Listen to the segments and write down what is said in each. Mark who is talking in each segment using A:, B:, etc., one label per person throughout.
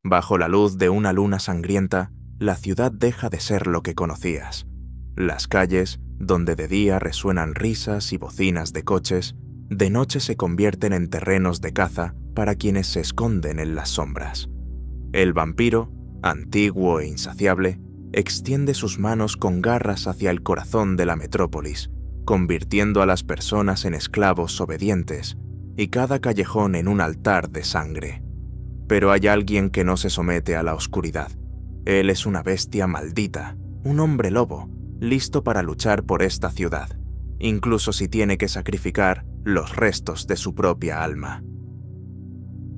A: Bajo la luz de una luna sangrienta, la ciudad deja de ser lo que conocías. Las calles, donde de día resuenan risas y bocinas de coches, de noche se convierten en terrenos de caza para quienes se esconden en las sombras. El vampiro, antiguo e insaciable, extiende sus manos con garras hacia el corazón de la metrópolis, convirtiendo a las personas en esclavos obedientes y cada callejón en un altar de sangre. Pero hay alguien que no se somete a la oscuridad. Él es una bestia maldita, un hombre lobo, listo para luchar por esta ciudad, incluso si tiene que sacrificar los restos de su propia alma.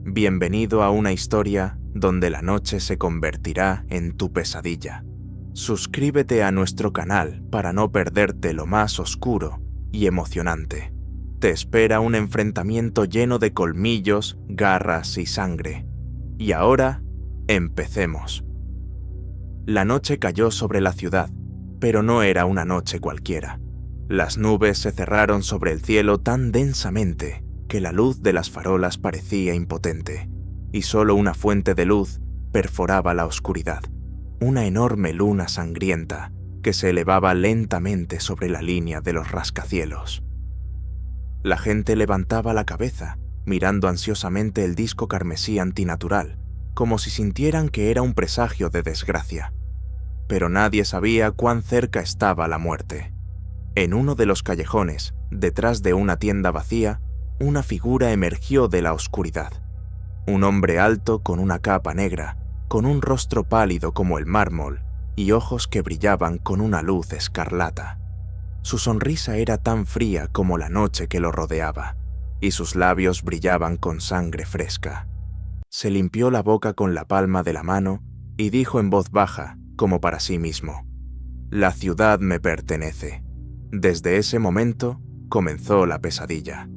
A: Bienvenido a una historia donde la noche se convertirá en tu pesadilla. Suscríbete a nuestro canal para no perderte lo más oscuro y emocionante. Te espera un enfrentamiento lleno de colmillos, garras y sangre. Y ahora, empecemos. La noche cayó sobre la ciudad, pero no era una noche cualquiera. Las nubes se cerraron sobre el cielo tan densamente que la luz de las farolas parecía impotente, y solo una fuente de luz perforaba la oscuridad, una enorme luna sangrienta que se elevaba lentamente sobre la línea de los rascacielos. La gente levantaba la cabeza, mirando ansiosamente el disco carmesí antinatural, como si sintieran que era un presagio de desgracia. Pero nadie sabía cuán cerca estaba la muerte. En uno de los callejones, detrás de una tienda vacía, una figura emergió de la oscuridad. Un hombre alto con una capa negra, con un rostro pálido como el mármol y ojos que brillaban con una luz escarlata. Su sonrisa era tan fría como la noche que lo rodeaba, y sus labios brillaban con sangre fresca. Se limpió la boca con la palma de la mano y dijo en voz baja, como para sí mismo: «La ciudad me pertenece». Desde ese momento comenzó la pesadilla.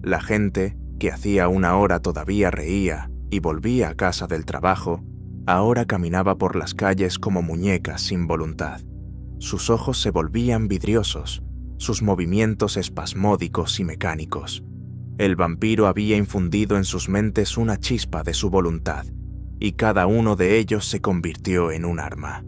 A: La gente, que hacía una hora todavía reía y volvía a casa del trabajo, ahora caminaba por las calles como muñecas sin voluntad. Sus ojos se volvían vidriosos, sus movimientos espasmódicos y mecánicos. El vampiro había infundido en sus mentes una chispa de su voluntad, y cada uno de ellos se convirtió en un arma.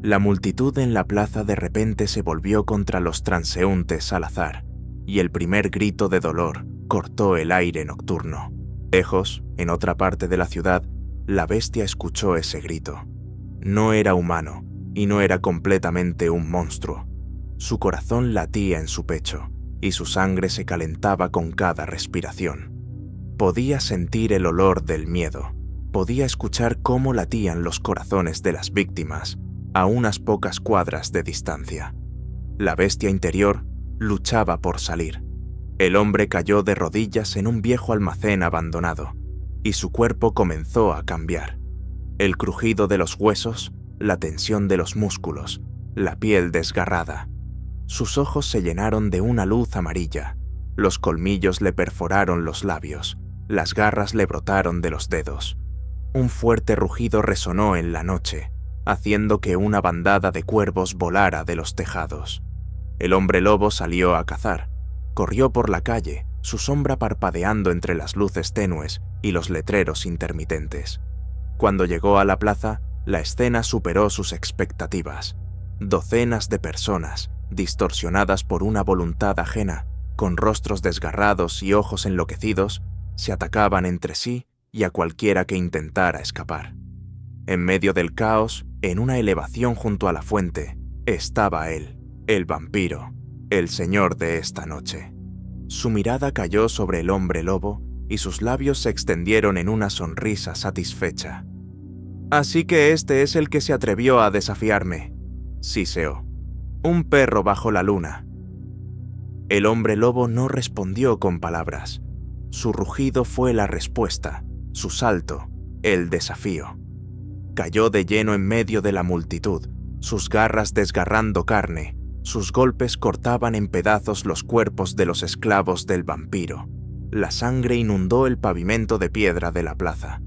A: La multitud en la plaza de repente se volvió contra los transeúntes al azar, y el primer grito de dolor cortó el aire nocturno. Lejos, en otra parte de la ciudad, la bestia escuchó ese grito. No era humano, y no era completamente un monstruo. Su corazón latía en su pecho, y su sangre se calentaba con cada respiración. Podía sentir el olor del miedo, podía escuchar cómo latían los corazones de las víctimas a unas pocas cuadras de distancia. La bestia interior luchaba por salir. El hombre cayó de rodillas en un viejo almacén abandonado, y su cuerpo comenzó a cambiar. El crujido de los huesos, la tensión de los músculos, la piel desgarrada. Sus ojos se llenaron de una luz amarilla, los colmillos le perforaron los labios, las garras le brotaron de los dedos. Un fuerte rugido resonó en la noche, haciendo que una bandada de cuervos volara de los tejados. El hombre lobo salió a cazar, corrió por la calle, su sombra parpadeando entre las luces tenues y los letreros intermitentes. Cuando llegó a la plaza, la escena superó sus expectativas. Docenas de personas, distorsionadas por una voluntad ajena, con rostros desgarrados y ojos enloquecidos, se atacaban entre sí y a cualquiera que intentara escapar. En medio del caos, en una elevación junto a la fuente, estaba él, el vampiro, el señor de esta noche. Su mirada cayó sobre el hombre lobo y sus labios se extendieron en una sonrisa satisfecha. «Así que este es el que se atrevió a desafiarme», siseó. «Un perro bajo la luna». El hombre lobo no respondió con palabras. Su rugido fue la respuesta, su salto, el desafío. Cayó de lleno en medio de la multitud, sus garras desgarrando carne, sus golpes cortaban en pedazos los cuerpos de los esclavos del vampiro. La sangre inundó el pavimento de piedra de la plaza.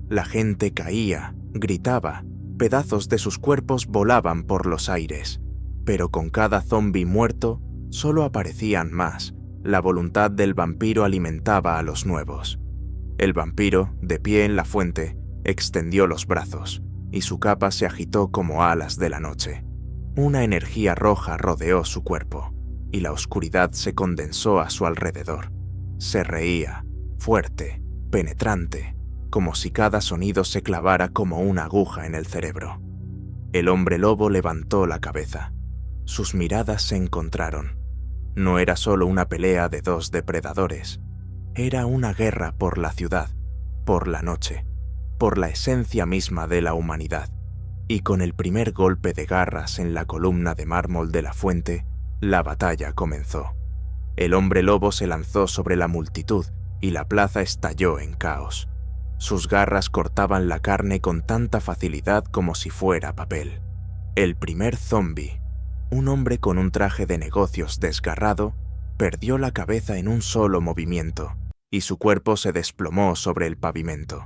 A: La gente caía, gritaba, pedazos de sus cuerpos volaban por los aires, pero con cada zombi muerto solo aparecían más. La voluntad del vampiro alimentaba a los nuevos. El vampiro, de pie en la fuente, Extendió los brazos, y su capa se agitó como alas de la noche. Una energía roja rodeó su cuerpo, y la oscuridad se condensó a su alrededor. Se reía, fuerte, penetrante, como si cada sonido se clavara como una aguja en el cerebro. El hombre lobo levantó la cabeza. Sus miradas se encontraron. No era solo una pelea de dos depredadores. Era una guerra por la ciudad, por la noche, por la esencia misma de la humanidad. Y con el primer golpe de garras en la columna de mármol de la fuente, la batalla comenzó. El hombre lobo se lanzó sobre la multitud y la plaza estalló en caos. Sus garras cortaban la carne con tanta facilidad como si fuera papel. El primer zombi, un hombre con un traje de negocios desgarrado, perdió la cabeza en un solo movimiento y su cuerpo se desplomó sobre el pavimento.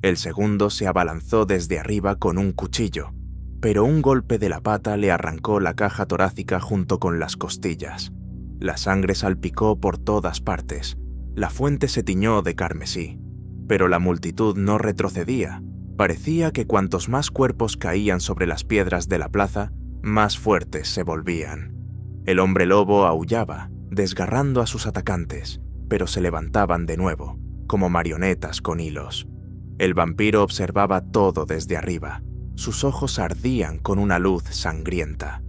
A: El segundo se abalanzó desde arriba con un cuchillo, pero un golpe de la pata le arrancó la caja torácica junto con las costillas. La sangre salpicó por todas partes. La fuente se tiñó de carmesí, pero la multitud no retrocedía. Parecía que cuantos más cuerpos caían sobre las piedras de la plaza, más fuertes se volvían. El hombre lobo aullaba, desgarrando a sus atacantes, pero se levantaban de nuevo, como marionetas con hilos. El vampiro observaba todo desde arriba. Sus ojos ardían con una luz sangrienta.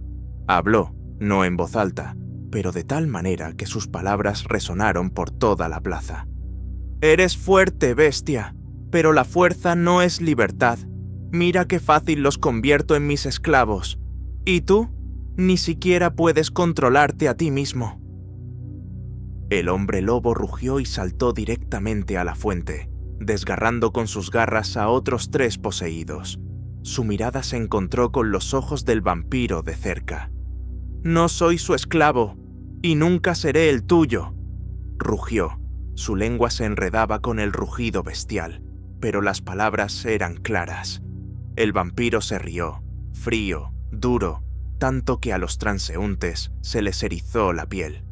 A: Habló, no en voz alta, pero de tal manera que sus palabras resonaron por toda la plaza. «Eres fuerte, bestia, pero la fuerza no es libertad. Mira qué fácil los convierto en mis esclavos. ¿Y tú? Ni siquiera puedes controlarte a ti mismo». El hombre lobo rugió y saltó directamente a la fuente, desgarrando con sus garras a otros 3 poseídos. Su mirada se encontró con los ojos del vampiro de cerca. «No soy su esclavo, y nunca seré el tuyo», rugió. Su lengua se enredaba con el rugido bestial, pero las palabras eran claras. El vampiro se rió, frío, duro, tanto que a los transeúntes se les erizó la piel.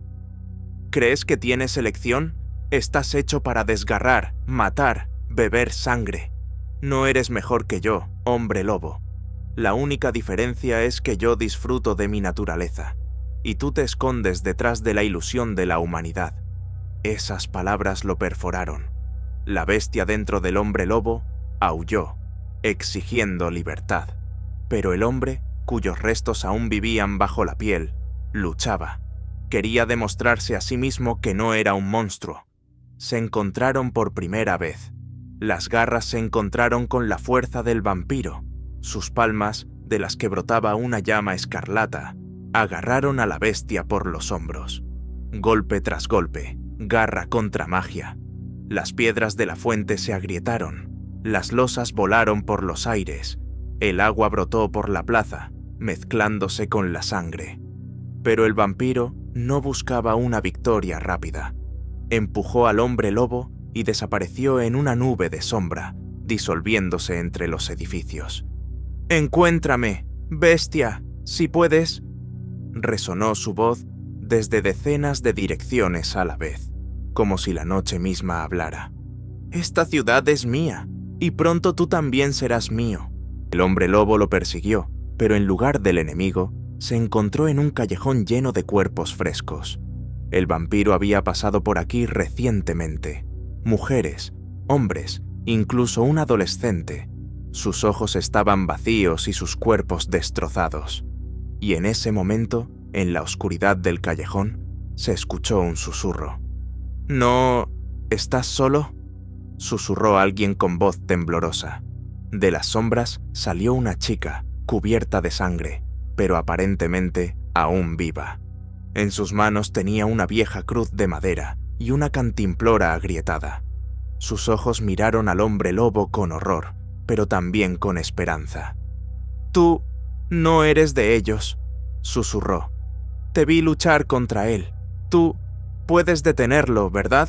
A: «¿Crees que tienes elección? Estás hecho para desgarrar, matar, beber sangre. No eres mejor que yo, hombre lobo. La única diferencia es que yo disfruto de mi naturaleza, y tú te escondes detrás de la ilusión de la humanidad». Esas palabras lo perforaron. La bestia dentro del hombre lobo aulló, exigiendo libertad. Pero el hombre, cuyos restos aún vivían bajo la piel, luchaba. Quería demostrarse a sí mismo que no era un monstruo. Se encontraron por primera vez. Las garras se encontraron con la fuerza del vampiro. Sus palmas, de las que brotaba una llama escarlata, agarraron a la bestia por los hombros. Golpe tras golpe, garra contra magia. Las piedras de la fuente se agrietaron. Las losas volaron por los aires. El agua brotó por la plaza, mezclándose con la sangre. Pero el vampiro no buscaba una victoria rápida. Empujó al hombre lobo y desapareció en una nube de sombra, disolviéndose entre los edificios. «Encuéntrame, bestia, si puedes», resonó su voz desde decenas de direcciones a la vez, como si la noche misma hablara. «Esta ciudad es mía, y pronto tú también serás mío». El hombre lobo lo persiguió, pero en lugar del enemigo, se encontró en un callejón lleno de cuerpos frescos. El vampiro había pasado por aquí recientemente. Mujeres, hombres, incluso un adolescente. Sus ojos estaban vacíos y sus cuerpos destrozados. Y en ese momento, en la oscuridad del callejón, se escuchó un susurro. «¿No estás solo?», susurró alguien con voz temblorosa. De las sombras salió una chica, cubierta de sangre, pero aparentemente aún viva. En sus manos tenía una vieja cruz de madera y una cantimplora agrietada. Sus ojos miraron al hombre lobo con horror, pero también con esperanza. «Tú no eres de ellos», susurró. «Te vi luchar contra él. Tú puedes detenerlo, ¿verdad?».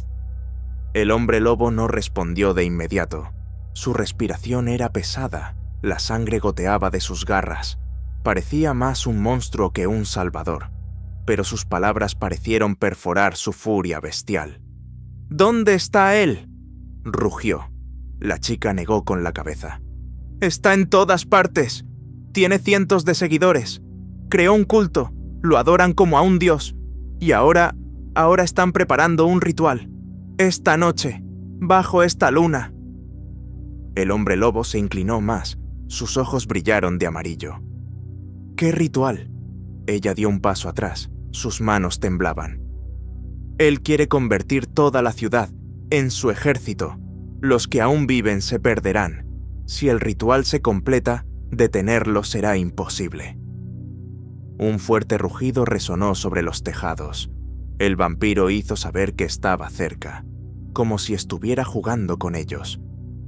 A: El hombre lobo no respondió de inmediato. Su respiración era pesada, la sangre goteaba de sus garras. Parecía más un monstruo que un salvador, pero sus palabras parecieron perforar su furia bestial. «¿Dónde está él?», rugió. La chica negó con la cabeza. Está en todas partes. Tiene cientos de seguidores. Creó un culto. Lo adoran como a un dios. Y ahora están preparando un ritual. Esta noche, bajo esta luna. El hombre lobo se inclinó más. Sus ojos brillaron de amarillo. ¿Qué ritual? Ella dio un paso atrás. Sus manos temblaban. Él quiere convertir toda la ciudad en su ejército. Los que aún viven se perderán. Si el ritual se completa, detenerlo será imposible. Un fuerte rugido resonó sobre los tejados. El vampiro hizo saber que estaba cerca, como si estuviera jugando con ellos.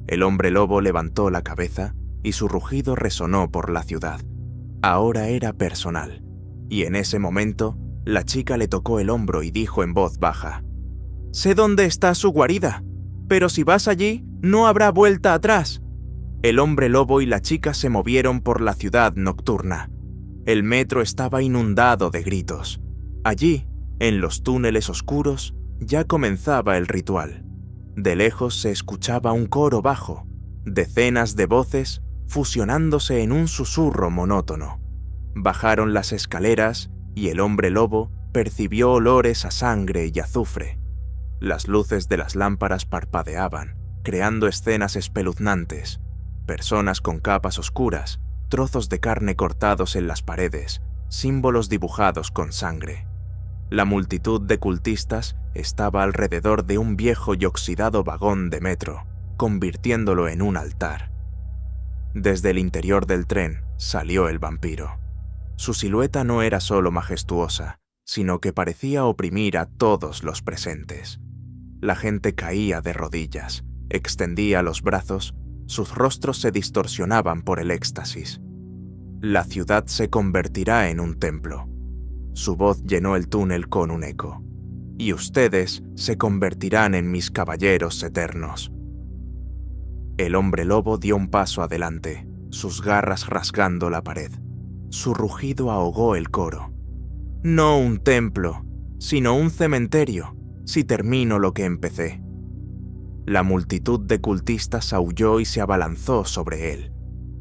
A: El hombre lobo levantó la cabeza y su rugido resonó por la ciudad. Ahora era personal, y en ese momento, la chica le tocó el hombro y dijo en voz baja: «Sé dónde está su guarida, pero si vas allí, no habrá vuelta atrás». El hombre lobo y la chica se movieron por la ciudad nocturna. El metro estaba inundado de gritos. Allí, en los túneles oscuros, ya comenzaba el ritual. De lejos se escuchaba un coro bajo, decenas de voces fusionándose en un susurro monótono. Bajaron las escaleras y el hombre lobo percibió olores a sangre y azufre. Las luces de las lámparas parpadeaban, creando escenas espeluznantes. Personas con capas oscuras, trozos de carne cortados en las paredes, símbolos dibujados con sangre. La multitud de cultistas estaba alrededor de un viejo y oxidado vagón de metro, convirtiéndolo en un altar. Desde el interior del tren salió el vampiro. Su silueta no era solo majestuosa, sino que parecía oprimir a todos los presentes. La gente caía de rodillas, extendía los brazos, sus rostros se distorsionaban por el éxtasis. La ciudad se convertirá en un templo. Su voz llenó el túnel con un eco. Y ustedes se convertirán en mis caballeros eternos. El hombre lobo dio un paso adelante, sus garras rasgando la pared. Su rugido ahogó el coro. No un templo, sino un cementerio, si termino lo que empecé. La multitud de cultistas aulló y se abalanzó sobre él.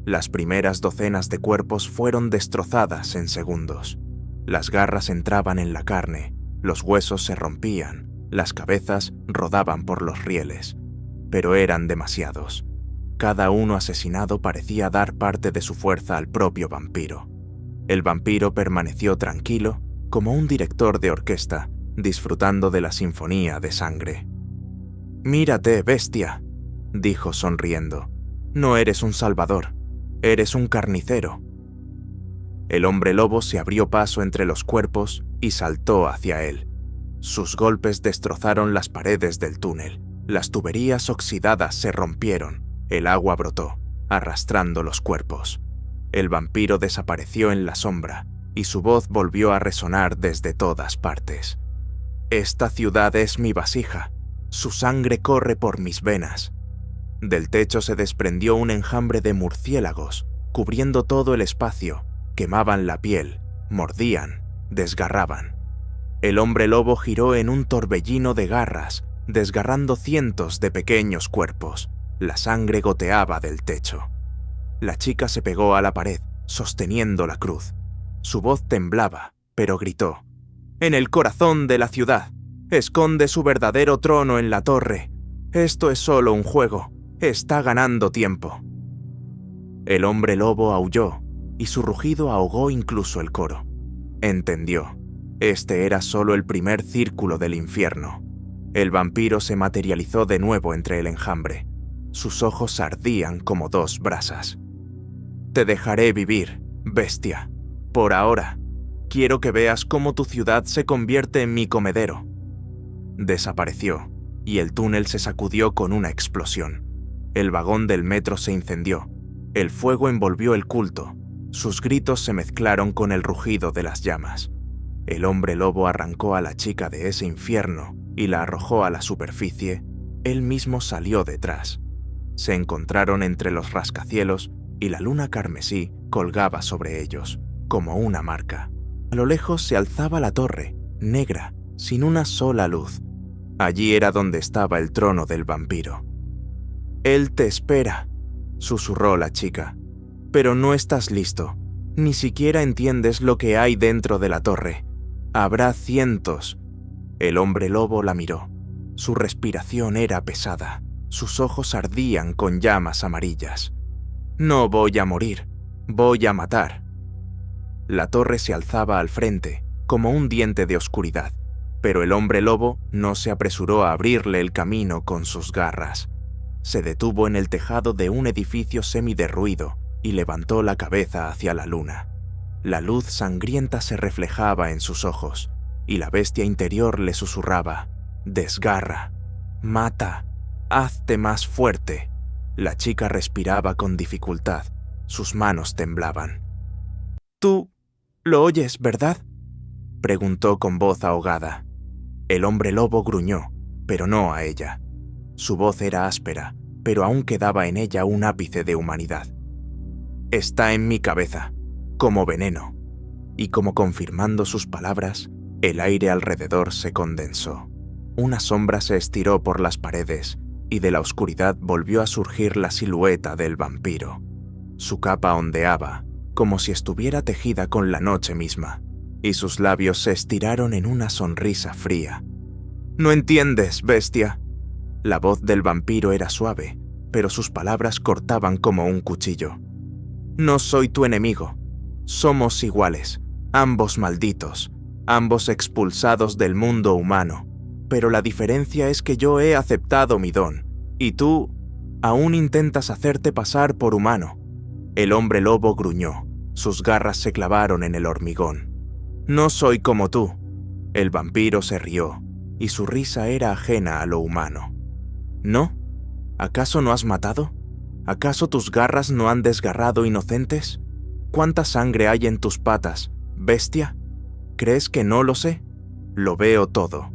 A: Las primeras docenas de cuerpos fueron destrozadas en segundos. Las garras entraban en la carne, los huesos se rompían, las cabezas rodaban por los rieles. Pero eran demasiados. Cada uno asesinado parecía dar parte de su fuerza al propio vampiro. El vampiro permaneció tranquilo, como un director de orquesta, disfrutando de la sinfonía de sangre. «Mírate, bestia», dijo sonriendo. «No eres un salvador, eres un carnicero». El hombre lobo se abrió paso entre los cuerpos y saltó hacia él. Sus golpes destrozaron las paredes del túnel. Las tuberías oxidadas se rompieron. El agua brotó, arrastrando los cuerpos. El vampiro desapareció en la sombra y su voz volvió a resonar desde todas partes. «Esta ciudad es mi vasija. Su sangre corre por mis venas». Del techo se desprendió un enjambre de murciélagos, cubriendo todo el espacio. Quemaban la piel, mordían, desgarraban. El hombre lobo giró en un torbellino de garras, desgarrando cientos de pequeños cuerpos. La sangre goteaba del techo. La chica se pegó a la pared, sosteniendo la cruz. Su voz temblaba, pero gritó: «En el corazón de la ciudad. Esconde su verdadero trono en la torre. Esto es solo un juego. Está ganando tiempo». El hombre lobo aulló, y su rugido ahogó incluso el coro. Entendió. Este era solo el primer círculo del infierno. El vampiro se materializó de nuevo entre el enjambre. Sus ojos ardían como dos brasas. «Te dejaré vivir, bestia. Por ahora, quiero que veas cómo tu ciudad se convierte en mi comedero». Desapareció, y el túnel se sacudió con una explosión. El vagón del metro se incendió. El fuego envolvió el culto. Sus gritos se mezclaron con el rugido de las llamas. El hombre lobo arrancó a la chica de ese infierno y la arrojó a la superficie. Él mismo salió detrás. Se encontraron entre los rascacielos y la luna carmesí colgaba sobre ellos, como una marca. A lo lejos se alzaba la torre, negra, sin una sola luz. Allí era donde estaba el trono del vampiro. Él te espera, susurró la chica. Pero no estás listo. Ni siquiera entiendes lo que hay dentro de la torre. Habrá cientos. El hombre lobo la miró. Su respiración era pesada. Sus ojos ardían con llamas amarillas. No voy a morir. Voy a matar. La torre se alzaba al frente, como un diente de oscuridad, pero el hombre lobo no se apresuró a abrirle el camino con sus garras. Se detuvo en el tejado de un edificio semiderruido y levantó la cabeza hacia la luna. La luz sangrienta se reflejaba en sus ojos, y la bestia interior le susurraba: «Desgarra, mata, hazte más fuerte». La chica respiraba con dificultad, sus manos temblaban. «Tú lo oyes, ¿verdad?», preguntó con voz ahogada. El hombre lobo gruñó, pero no a ella. Su voz era áspera, pero aún quedaba en ella un ápice de humanidad. «Está en mi cabeza, como veneno». Y como confirmando sus palabras, el aire alrededor se condensó. Una sombra se estiró por las paredes y de la oscuridad volvió a surgir la silueta del vampiro. Su capa ondeaba, como si estuviera tejida con la noche misma, y sus labios se estiraron en una sonrisa fría. «No entiendes, bestia». La voz del vampiro era suave, pero sus palabras cortaban como un cuchillo. «No soy tu enemigo. Somos iguales, ambos malditos, ambos expulsados del mundo humano. Pero la diferencia es que yo he aceptado mi don, y tú aún intentas hacerte pasar por humano». El hombre lobo gruñó, sus garras se clavaron en el hormigón. «No soy como tú». El vampiro se rió, y su risa era ajena a lo humano. «¿No? ¿Acaso no has matado? ¿Acaso tus garras no han desgarrado inocentes? ¿Cuánta sangre hay en tus patas, bestia? ¿Crees que no lo sé? Lo veo todo,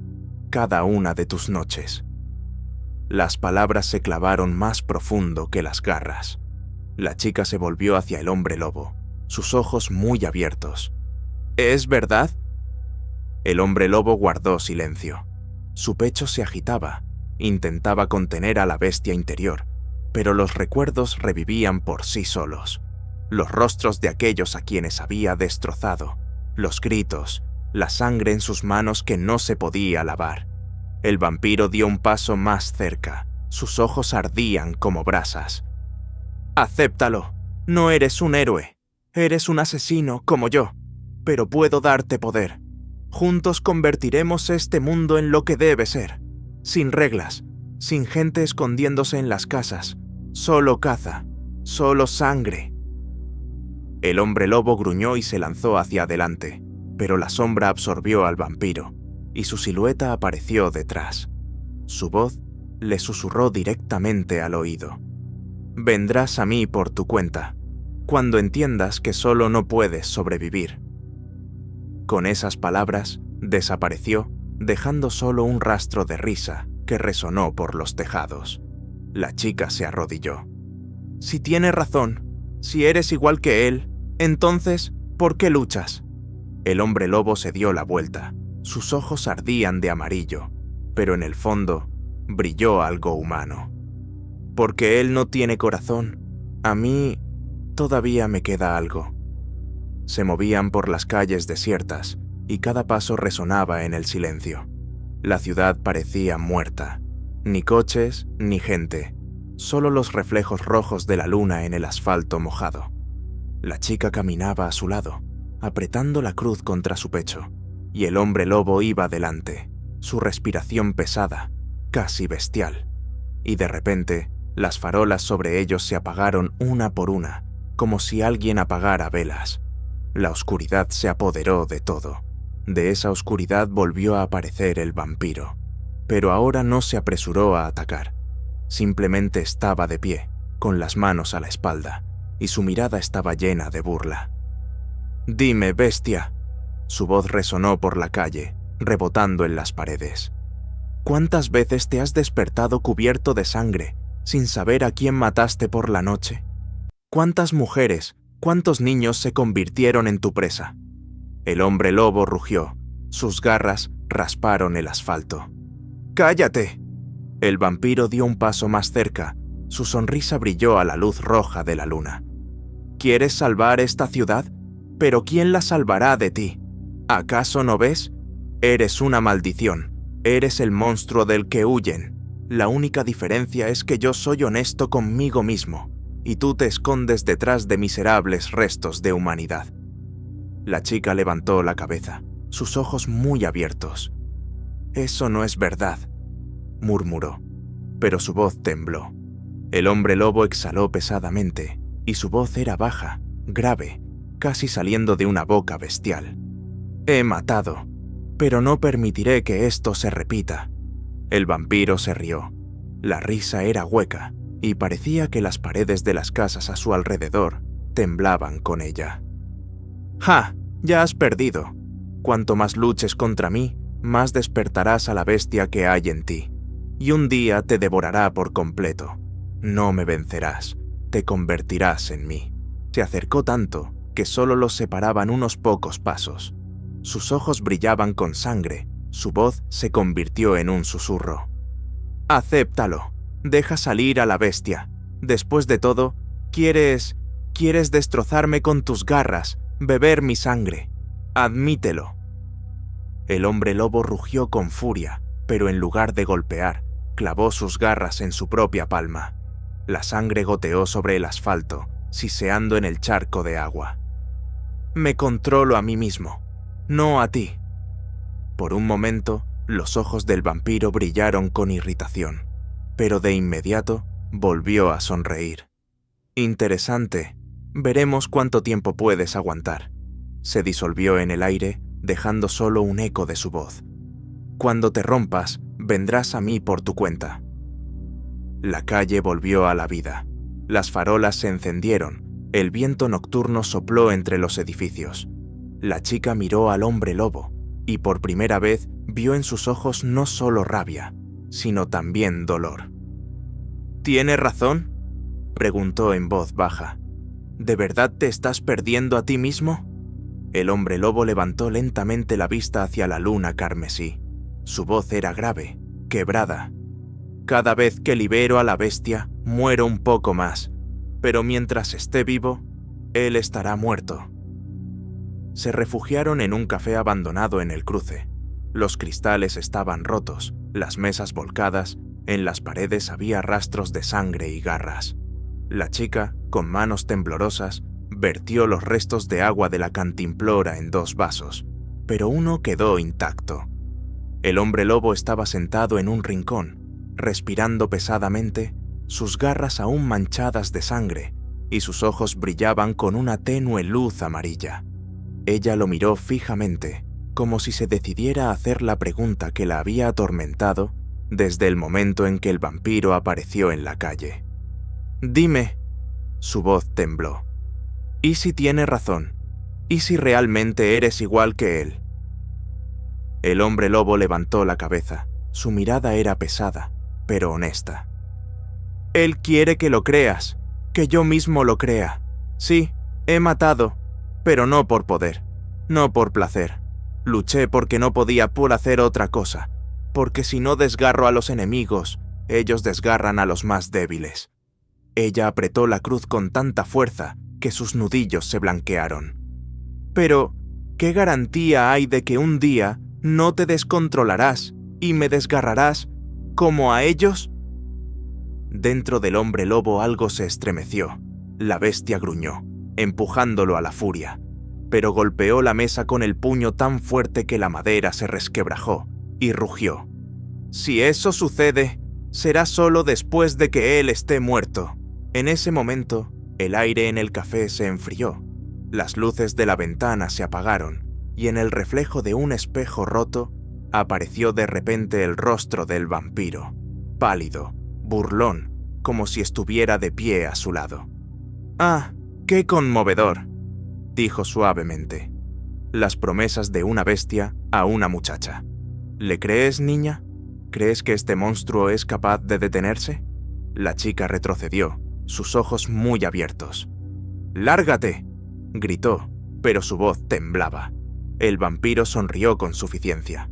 A: cada una de tus noches». Las palabras se clavaron más profundo que las garras. La chica se volvió hacia el hombre lobo, sus ojos muy abiertos. «¿Es verdad?». El hombre lobo guardó silencio. Su pecho se agitaba, intentaba contener a la bestia interior, pero los recuerdos revivían por sí solos. Los rostros de aquellos a quienes había destrozado, los gritos, la sangre en sus manos que no se podía lavar. El vampiro dio un paso más cerca, sus ojos ardían como brasas. «Acéptalo, no eres un héroe, eres un asesino como yo, pero puedo darte poder. Juntos convertiremos este mundo en lo que debe ser, sin reglas, sin gente escondiéndose en las casas, solo caza, solo sangre». El hombre lobo gruñó y se lanzó hacia adelante, pero la sombra absorbió al vampiro, y su silueta apareció detrás. Su voz le susurró directamente al oído: «Vendrás a mí por tu cuenta, cuando entiendas que solo no puedes sobrevivir». Con esas palabras, desapareció, dejando solo un rastro de risa que resonó por los tejados. La chica se arrodilló. «Si tiene razón, si eres igual que él, entonces, ¿por qué luchas?». El hombre lobo se dio la vuelta. Sus ojos ardían de amarillo, pero en el fondo brilló algo humano. «Porque él no tiene corazón. A mí todavía me queda algo». Se movían por las calles desiertas y cada paso resonaba en el silencio. La ciudad parecía muerta. Ni coches, ni gente. Solo los reflejos rojos de la luna en el asfalto mojado. La chica caminaba a su lado, apretando la cruz contra su pecho, y el hombre lobo iba delante, su respiración pesada, casi bestial. Y de repente, las farolas sobre ellos se apagaron una por una, como si alguien apagara velas. La oscuridad se apoderó de todo. De esa oscuridad volvió a aparecer el vampiro, pero ahora no se apresuró a atacar. Simplemente estaba de pie, con las manos a la espalda, y su mirada estaba llena de burla. «Dime, bestia». Su voz resonó por la calle, rebotando en las paredes. «¿Cuántas veces te has despertado cubierto de sangre, sin saber a quién mataste por la noche? ¿Cuántas mujeres, cuántos niños se convirtieron en tu presa?». El hombre lobo rugió, sus garras rasparon el asfalto. «¡Cállate!». El vampiro dio un paso más cerca, Su sonrisa brilló a la luz roja de la luna. ¿Quieres salvar esta ciudad? ¿Pero quién la salvará de ti? ¿Acaso no ves? Eres una maldición. Eres el monstruo del que huyen. La única diferencia es que yo soy honesto conmigo mismo, y tú te escondes detrás de miserables restos de humanidad. La chica levantó la cabeza, sus ojos muy abiertos. Eso no es verdad, murmuró, pero su voz tembló. El hombre lobo exhaló pesadamente, y su voz era baja, grave, casi saliendo de una boca bestial. He matado, pero no permitiré que esto se repita. El vampiro se rió. La risa era hueca, y parecía que las paredes de las casas a su alrededor temblaban con ella. ¡Ja! Ya has perdido. Cuanto más luches contra mí, más despertarás a la bestia que hay en ti, y un día te devorará por completo. No me vencerás, te convertirás en mí. Se acercó tanto que solo los separaban unos pocos pasos. Sus ojos brillaban con sangre, su voz se convirtió en un susurro. Acéptalo, deja salir a la bestia. Después de todo, quieres destrozarme con tus garras, beber mi sangre. Admítelo. El hombre lobo rugió con furia, pero en lugar de golpear, clavó sus garras en su propia palma. La sangre goteó sobre el asfalto, siseando en el charco de agua. Me controlo a mí mismo, no a ti. Por un momento, los ojos del vampiro brillaron con irritación, pero de inmediato volvió a sonreír. Interesante, veremos cuánto tiempo puedes aguantar. Se disolvió en el aire, dejando solo un eco de su voz. Cuando te rompas, vendrás a mí por tu cuenta. La calle volvió a la vida. Las farolas se encendieron, el viento nocturno sopló entre los edificios. La chica miró al hombre lobo, y por primera vez vio en sus ojos no solo rabia, sino también dolor. ¿Tiene razón?, preguntó en voz baja. ¿De verdad te estás perdiendo a ti mismo? El hombre lobo levantó lentamente la vista hacia la luna carmesí. Su voz era grave, quebrada. Cada vez que libero a la bestia, muero un poco más, pero mientras esté vivo, él estará muerto. Se refugiaron en un café abandonado en el cruce. Los cristales estaban rotos, las mesas volcadas, en las paredes había rastros de sangre y garras. La chica, con manos temblorosas, vertió los restos de agua de la cantimplora en 2 vasos, pero uno quedó intacto. El hombre lobo estaba sentado en un rincón, respirando pesadamente, sus garras aún manchadas de sangre, y sus ojos brillaban con una tenue luz amarilla. Ella lo miró fijamente, como si se decidiera a hacer la pregunta que la había atormentado desde el momento en que el vampiro apareció en la calle. «Dime», su voz tembló. «¿Y si tiene razón? ¿Y si realmente eres igual que él?» El hombre lobo levantó la cabeza. Su mirada era pesada, pero honesta. «Él quiere que lo creas, que yo mismo lo crea. Sí, he matado, pero no por poder, no por placer. Luché porque no podía por hacer otra cosa, porque si no desgarro a los enemigos, ellos desgarran a los más débiles». Ella apretó la cruz con tanta fuerza que sus nudillos se blanquearon. «Pero, ¿qué garantía hay de que un día no te descontrolarás y me desgarrarás como a ellos?» Dentro del hombre lobo algo se estremeció. La bestia gruñó, empujándolo a la furia, pero golpeó la mesa con el puño tan fuerte que la madera se resquebrajó y rugió. «Si eso sucede, será solo después de que él esté muerto». En ese momento, el aire en el café se enfrió, las luces de la ventana se apagaron y en el reflejo de un espejo roto apareció de repente el rostro del vampiro, pálido, burlón, como si estuviera de pie a su lado. «Ah, qué conmovedor», dijo suavemente. Las promesas de una bestia a una muchacha. «¿Le crees, niña? ¿Crees que este monstruo es capaz de detenerse?» La chica retrocedió, sus ojos muy abiertos. «¡Lárgate!», gritó, pero su voz temblaba. El vampiro sonrió con suficiencia.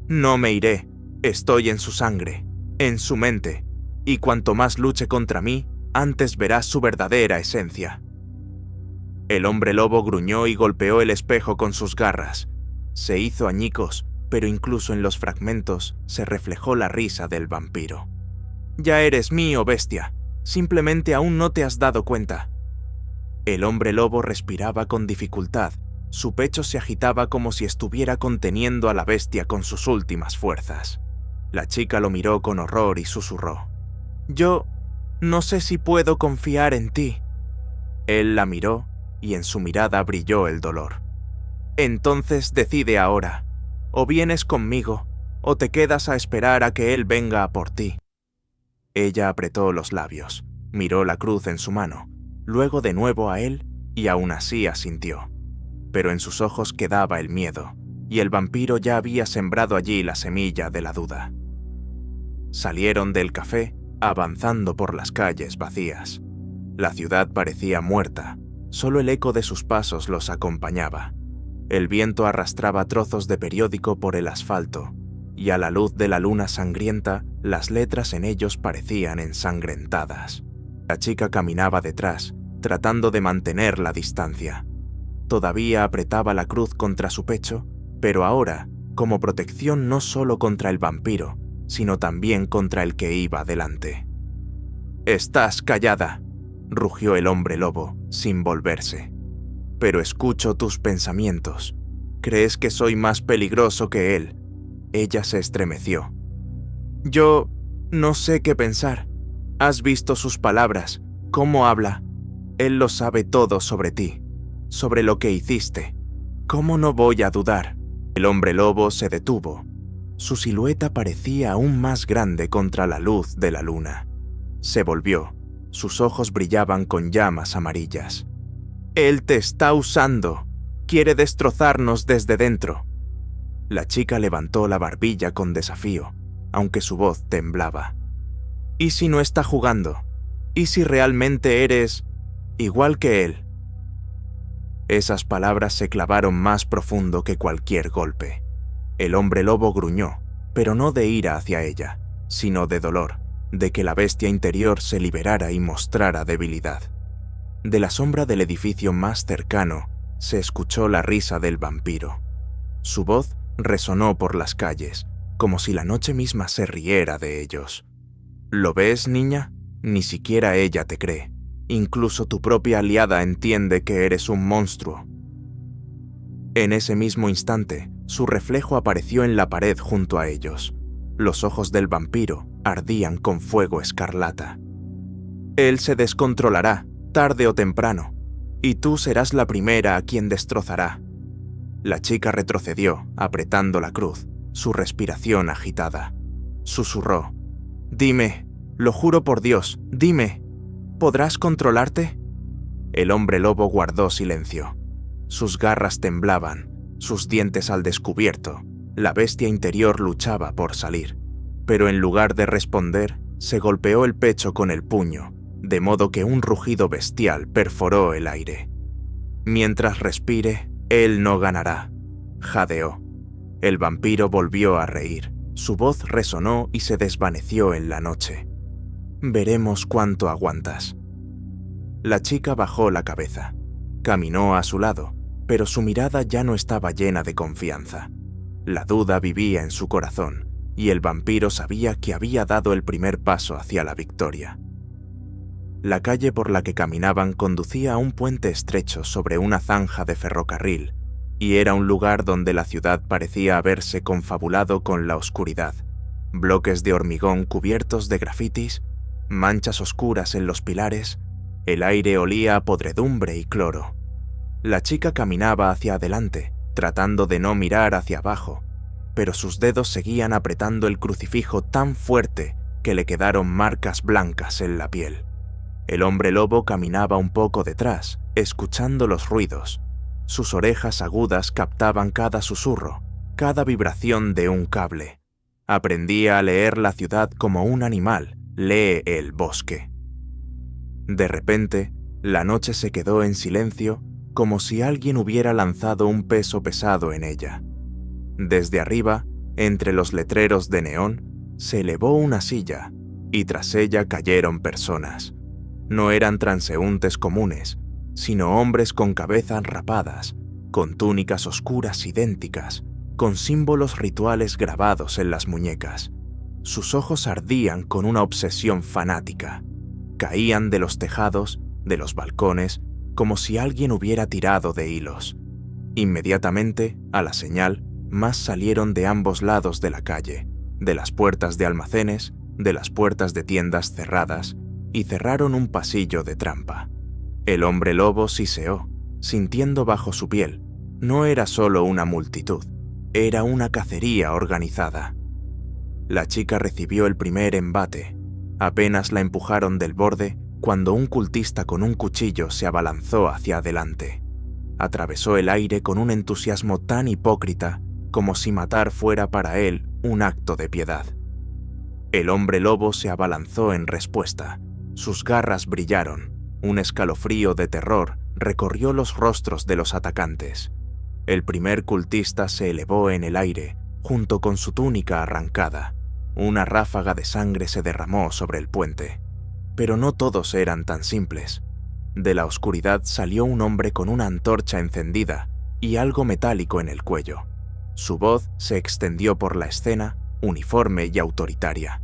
A: «No me iré, estoy en su sangre, en su mente. y cuanto más luche contra mí, antes verás su verdadera esencia. El hombre lobo gruñó y golpeó el espejo con sus garras. Se hizo añicos, pero incluso en los fragmentos se reflejó la risa del vampiro. «Ya eres mío, bestia. Simplemente aún no te has dado cuenta». El hombre lobo respiraba con dificultad. Su pecho se agitaba como si estuviera conteniendo a la bestia con sus últimas fuerzas. La chica lo miró con horror y susurró: «Yo no sé si puedo confiar en ti». Él la miró y en su mirada brilló el dolor. «Entonces decide ahora. O vienes conmigo, o te quedas a esperar a que él venga a por ti». Ella apretó los labios, miró la cruz en su mano, luego de nuevo a él y aún así asintió. Pero en sus ojos quedaba el miedo, y el vampiro ya había sembrado allí la semilla de la duda. Salieron del café, avanzando por las calles vacías. La ciudad parecía muerta, solo el eco de sus pasos los acompañaba. El viento arrastraba trozos de periódico por el asfalto, y a la luz de la luna sangrienta, las letras en ellos parecían ensangrentadas. La chica caminaba detrás, tratando de mantener la distancia. Todavía apretaba la cruz contra su pecho, pero ahora, como protección no solo contra el vampiro, sino también contra el que iba delante. «Estás callada», rugió el hombre lobo, sin volverse. «Pero escucho tus pensamientos. ¿Crees que soy más peligroso que él?» Ella se estremeció. «Yo no sé qué pensar. Has visto sus palabras, cómo habla. Él lo sabe todo sobre ti, sobre lo que hiciste. ¿Cómo no voy a dudar?» El hombre lobo se detuvo. Su silueta parecía aún más grande contra la luz de la luna. Se volvió. Sus ojos brillaban con llamas amarillas. «Él te está usando. Quiere destrozarnos desde dentro». La chica levantó la barbilla con desafío, aunque su voz temblaba. «¿Y si no está jugando? ¿Y si realmente eres igual que él?» Esas palabras se clavaron más profundo que cualquier golpe. El hombre lobo gruñó, pero no de ira hacia ella, sino de dolor, de que la bestia interior se liberara y mostrara debilidad. De la sombra del edificio más cercano se escuchó la risa del vampiro. Su voz resonó por las calles, como si la noche misma se riera de ellos. «¿Lo ves, niña? Ni siquiera ella te cree. Incluso tu propia aliada entiende que eres un monstruo». En ese mismo instante, su reflejo apareció en la pared junto a ellos. Los ojos del vampiro ardían con fuego escarlata. «Él se descontrolará, tarde o temprano, y tú serás la primera a quien destrozará». La chica retrocedió, apretando la cruz, su respiración agitada. Susurró: «Dime, lo juro por Dios, dime, ¿podrás controlarte?» El hombre lobo guardó silencio. Sus garras temblaban, sus dientes al descubierto. La bestia interior luchaba por salir, pero en lugar de responder, se golpeó el pecho con el puño, de modo que un rugido bestial perforó el aire. «Mientras respire, él no ganará», jadeó. El vampiro volvió a reír. Su voz resonó y se desvaneció en la noche. «Veremos cuánto aguantas». La chica bajó la cabeza. Caminó a su lado, pero su mirada ya no estaba llena de confianza. La duda vivía en su corazón, y el vampiro sabía que había dado el primer paso hacia la victoria. La calle por la que caminaban conducía a un puente estrecho sobre una zanja de ferrocarril, y era un lugar donde la ciudad parecía haberse confabulado con la oscuridad. Bloques de hormigón cubiertos de grafitis, manchas oscuras en los pilares, el aire olía a podredumbre y cloro. La chica caminaba hacia adelante, tratando de no mirar hacia abajo, pero sus dedos seguían apretando el crucifijo tan fuerte que le quedaron marcas blancas en la piel. El hombre lobo caminaba un poco detrás, escuchando los ruidos. Sus orejas agudas captaban cada susurro, cada vibración de un cable. Aprendía a leer la ciudad como un animal lee el bosque. De repente, la noche se quedó en silencio, como si alguien hubiera lanzado un peso pesado en ella. Desde arriba, entre los letreros de neón, se elevó una silla, y tras ella cayeron personas. No eran transeúntes comunes, sino hombres con cabezas rapadas, con túnicas oscuras idénticas, con símbolos rituales grabados en las muñecas. Sus ojos ardían con una obsesión fanática. Caían de los tejados, de los balcones, como si alguien hubiera tirado de hilos. Inmediatamente, a la señal, más salieron de ambos lados de la calle, de las puertas de almacenes, de las puertas de tiendas cerradas, y cerraron un pasillo de trampa. El hombre lobo siseó, sintiendo bajo su piel. No era solo una multitud, era una cacería organizada. La chica recibió el primer embate. Apenas la empujaron del borde cuando un cultista con un cuchillo se abalanzó hacia adelante. Atravesó el aire con un entusiasmo tan hipócrita como si matar fuera para él un acto de piedad. El hombre lobo se abalanzó en respuesta. Sus garras brillaron. Un escalofrío de terror recorrió los rostros de los atacantes. El primer cultista se elevó en el aire, junto con su túnica arrancada. Una ráfaga de sangre se derramó sobre el puente. Pero no todos eran tan simples. De la oscuridad salió un hombre con una antorcha encendida y algo metálico en el cuello. Su voz se extendió por la escena, uniforme y autoritaria.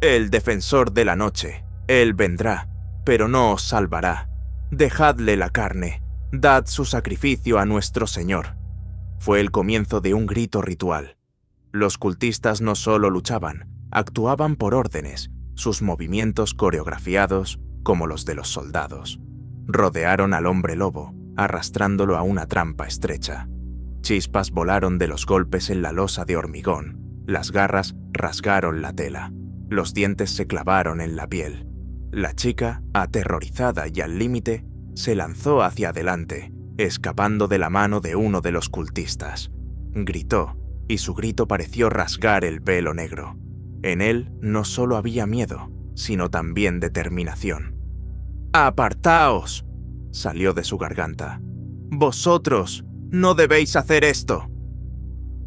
A: «El defensor de la noche, él vendrá, pero no os salvará. Dejadle la carne, dad su sacrificio a nuestro Señor». Fue el comienzo de un grito ritual. Los cultistas no solo luchaban, actuaban por órdenes, sus movimientos coreografiados como los de los soldados. Rodearon al hombre lobo, arrastrándolo a una trampa estrecha. Chispas volaron de los golpes en la losa de hormigón, las garras rasgaron la tela, los dientes se clavaron en la piel. La chica, aterrorizada y al límite, se lanzó hacia adelante, escapando de la mano de uno de los cultistas. Gritó, y su grito pareció rasgar el velo negro. En él no solo había miedo, sino también determinación. «¡Apartaos!», salió de su garganta. «¡Vosotros no debéis hacer esto!».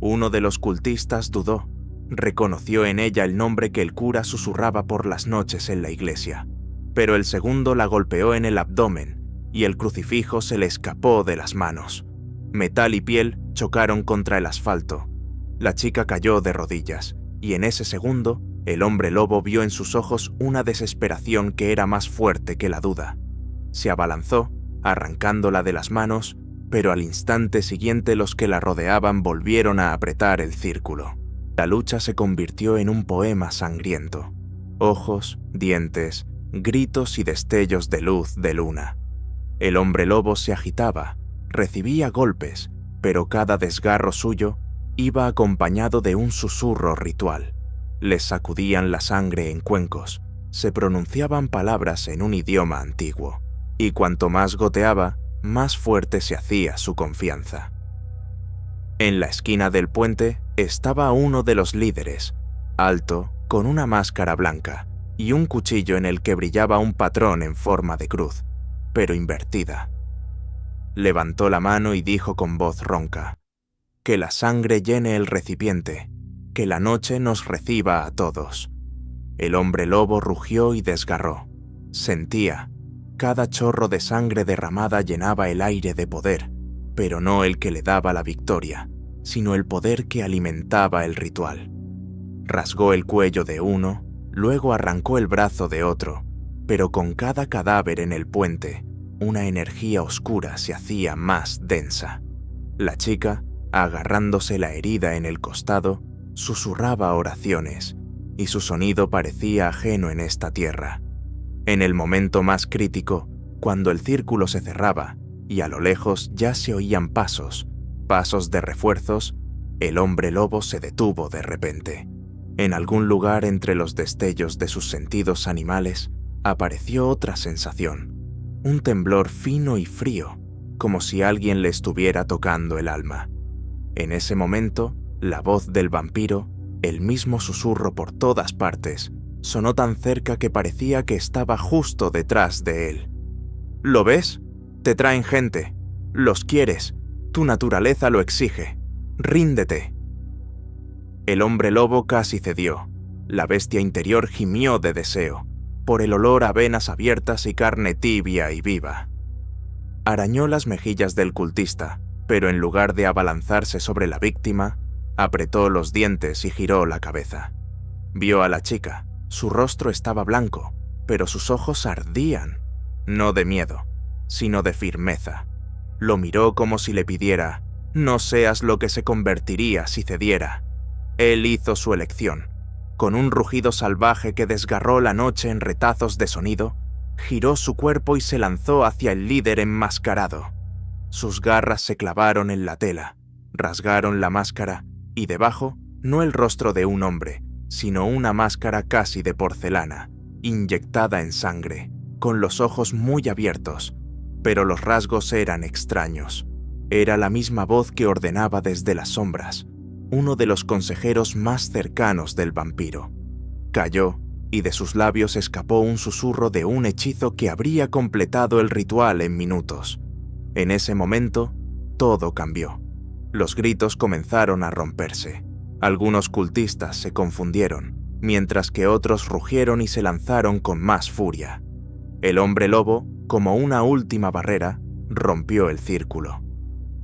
A: Uno de los cultistas dudó. Reconoció en ella el nombre que el cura susurraba por las noches en la iglesia. Pero el segundo la golpeó en el abdomen y el crucifijo se le escapó de las manos. Metal y piel chocaron contra el asfalto. La chica cayó de rodillas y en ese segundo el hombre lobo vio en sus ojos una desesperación que era más fuerte que la duda. Se abalanzó, arrancándola de las manos, pero al instante siguiente los que la rodeaban volvieron a apretar el círculo. La lucha se convirtió en un poema sangriento. Ojos, dientes, gritos y destellos de luz de luna. El hombre lobo se agitaba, recibía golpes, pero cada desgarro suyo iba acompañado de un susurro ritual. Les sacudían la sangre en cuencos, se pronunciaban palabras en un idioma antiguo, y cuanto más goteaba, más fuerte se hacía su confianza. En la esquina del puente estaba uno de los líderes, alto, con una máscara blanca y un cuchillo en el que brillaba un patrón en forma de cruz, pero invertida. Levantó la mano y dijo con voz ronca: «Que la sangre llene el recipiente, que la noche nos reciba a todos». El hombre lobo rugió y desgarró. Sentía. Cada chorro de sangre derramada llenaba el aire de poder, pero no el que le daba la victoria, sino el poder que alimentaba el ritual. Rasgó el cuello de uno, luego arrancó el brazo de otro, pero con cada cadáver en el puente, una energía oscura se hacía más densa. La chica, agarrándose la herida en el costado, susurraba oraciones, y su sonido parecía ajeno en esta tierra. En el momento más crítico, cuando el círculo se cerraba y a lo lejos ya se oían pasos de refuerzos, el hombre lobo se detuvo de repente. En algún lugar entre los destellos de sus sentidos animales apareció otra sensación, un temblor fino y frío, como si alguien le estuviera tocando el alma. En ese momento, la voz del vampiro, el mismo susurro por todas partes, sonó tan cerca que parecía que estaba justo detrás de él. «¿Lo ves? Te traen gente. Los quieres. Tu naturaleza lo exige. Ríndete». El hombre lobo casi cedió. La bestia interior gimió de deseo, por el olor a venas abiertas y carne tibia y viva. Arañó las mejillas del cultista, pero en lugar de abalanzarse sobre la víctima, apretó los dientes y giró la cabeza. Vio a la chica. Su rostro estaba blanco, pero sus ojos ardían, no de miedo, sino de firmeza. Lo miró como si le pidiera: no seas lo que se convertiría si cediera. Él hizo su elección. Con un rugido salvaje que desgarró la noche en retazos de sonido, giró su cuerpo y se lanzó hacia el líder enmascarado. Sus garras se clavaron en la tela, rasgaron la máscara y debajo, no el rostro de un hombre, sino una máscara casi de porcelana, inyectada en sangre, con los ojos muy abiertos, pero los rasgos eran extraños. Era la misma voz que ordenaba desde las sombras, uno de los consejeros más cercanos del vampiro. Cayó, y de sus labios escapó un susurro de un hechizo que habría completado el ritual en minutos. En ese momento, todo cambió. Los gritos comenzaron a romperse. Algunos cultistas se confundieron, mientras que otros rugieron y se lanzaron con más furia. El hombre lobo, como una última barrera, rompió el círculo.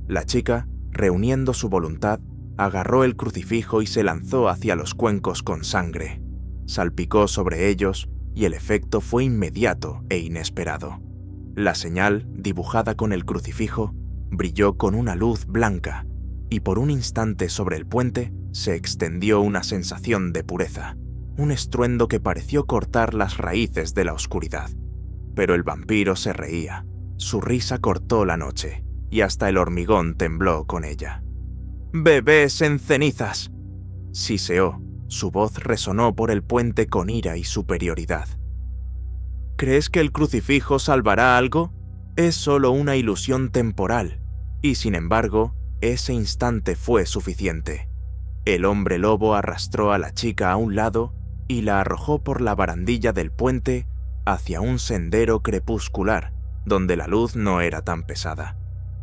A: La chica, reuniendo su voluntad, agarró el crucifijo y se lanzó hacia los cuencos con sangre. Salpicó sobre ellos y el efecto fue inmediato e inesperado. La señal, dibujada con el crucifijo, brilló con una luz blanca y por un instante sobre el puente se extendió una sensación de pureza, un estruendo que pareció cortar las raíces de la oscuridad. Pero el vampiro se reía. Su risa cortó la noche y hasta el hormigón tembló con ella. «¡Bebés en cenizas!», siseó. Su voz resonó por el puente con ira y superioridad. «¿Crees que el crucifijo salvará algo? Es solo una ilusión temporal». Y sin embargo, ese instante fue suficiente. El hombre lobo arrastró a la chica a un lado y la arrojó por la barandilla del puente hacia un sendero crepuscular, donde la luz no era tan pesada.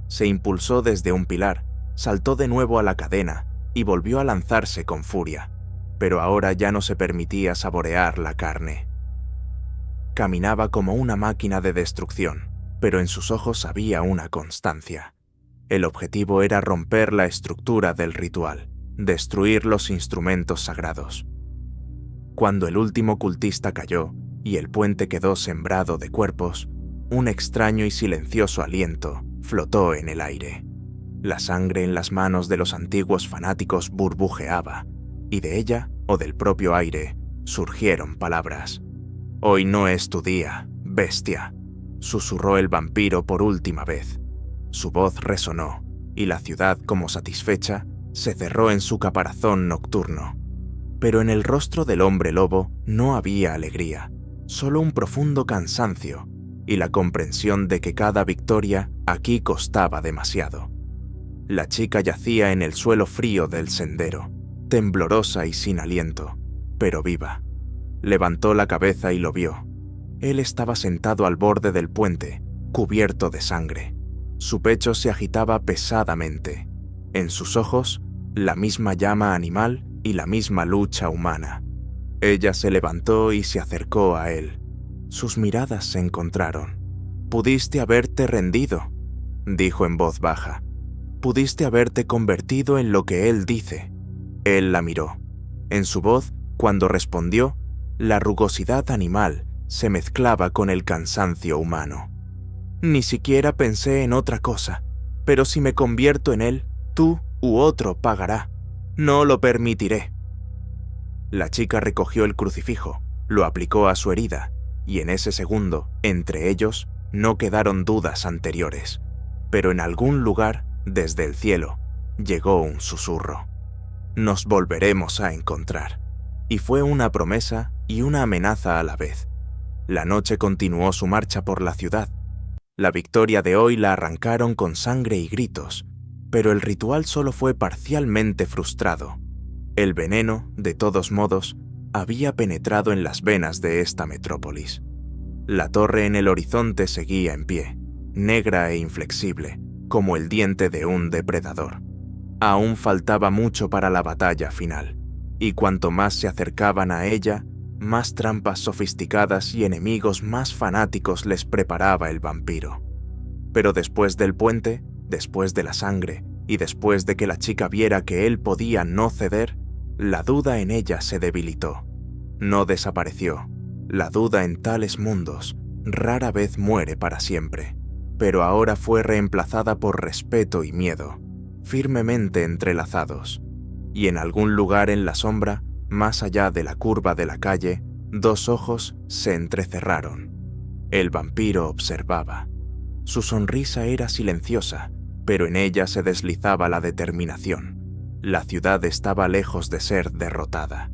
A: Se impulsó desde un pilar, saltó de nuevo a la cadena y volvió a lanzarse con furia, pero ahora ya no se permitía saborear la carne. Caminaba como una máquina de destrucción, pero en sus ojos había una constancia. El objetivo era romper la estructura del ritual, destruir los instrumentos sagrados. Cuando el último cultista cayó y el puente quedó sembrado de cuerpos, un extraño y silencioso aliento flotó en el aire. La sangre en las manos de los antiguos fanáticos burbujeaba, y de ella, o del propio aire, surgieron palabras. «Hoy no es tu día, bestia», susurró el vampiro por última vez. Su voz resonó, y la ciudad, como satisfecha, se cerró en su caparazón nocturno. Pero en el rostro del hombre lobo no había alegría, solo un profundo cansancio y la comprensión de que cada victoria aquí costaba demasiado. La chica yacía en el suelo frío del sendero, temblorosa y sin aliento, pero viva. Levantó la cabeza y lo vio. Él estaba sentado al borde del puente, cubierto de sangre. Su pecho se agitaba pesadamente. En sus ojos, la misma llama animal y la misma lucha humana. Ella se levantó y se acercó a él. Sus miradas se encontraron. «Pudiste haberte rendido», dijo en voz baja. «Pudiste haberte convertido en lo que él dice». Él la miró. En su voz, cuando respondió, la rugosidad animal se mezclaba con el cansancio humano. «Ni siquiera pensé en otra cosa, pero si me convierto en él, tú u otro pagará. No lo permitiré». La chica recogió el crucifijo, lo aplicó a su herida, y en ese segundo, entre ellos, no quedaron dudas anteriores. Pero en algún lugar, desde el cielo, llegó un susurro. «Nos volveremos a encontrar». Y fue una promesa y una amenaza a la vez. La noche continuó su marcha por la ciudad. La victoria de hoy la arrancaron con sangre y gritos, pero el ritual solo fue parcialmente frustrado. El veneno, de todos modos, había penetrado en las venas de esta metrópolis. La torre en el horizonte seguía en pie, negra e inflexible, como el diente de un depredador. Aún faltaba mucho para la batalla final, y cuanto más se acercaban a ella, más trampas sofisticadas y enemigos más fanáticos les preparaba el vampiro. Pero después del puente, después de la sangre, y después de que la chica viera que él podía no ceder, la duda en ella se debilitó. No desapareció. La duda en tales mundos rara vez muere para siempre, pero ahora fue reemplazada por respeto y miedo, firmemente entrelazados, y en algún lugar en la sombra, más allá de la curva de la calle, dos ojos se entrecerraron. El vampiro observaba. Su sonrisa era silenciosa, pero en ella se deslizaba la determinación. La ciudad estaba lejos de ser derrotada.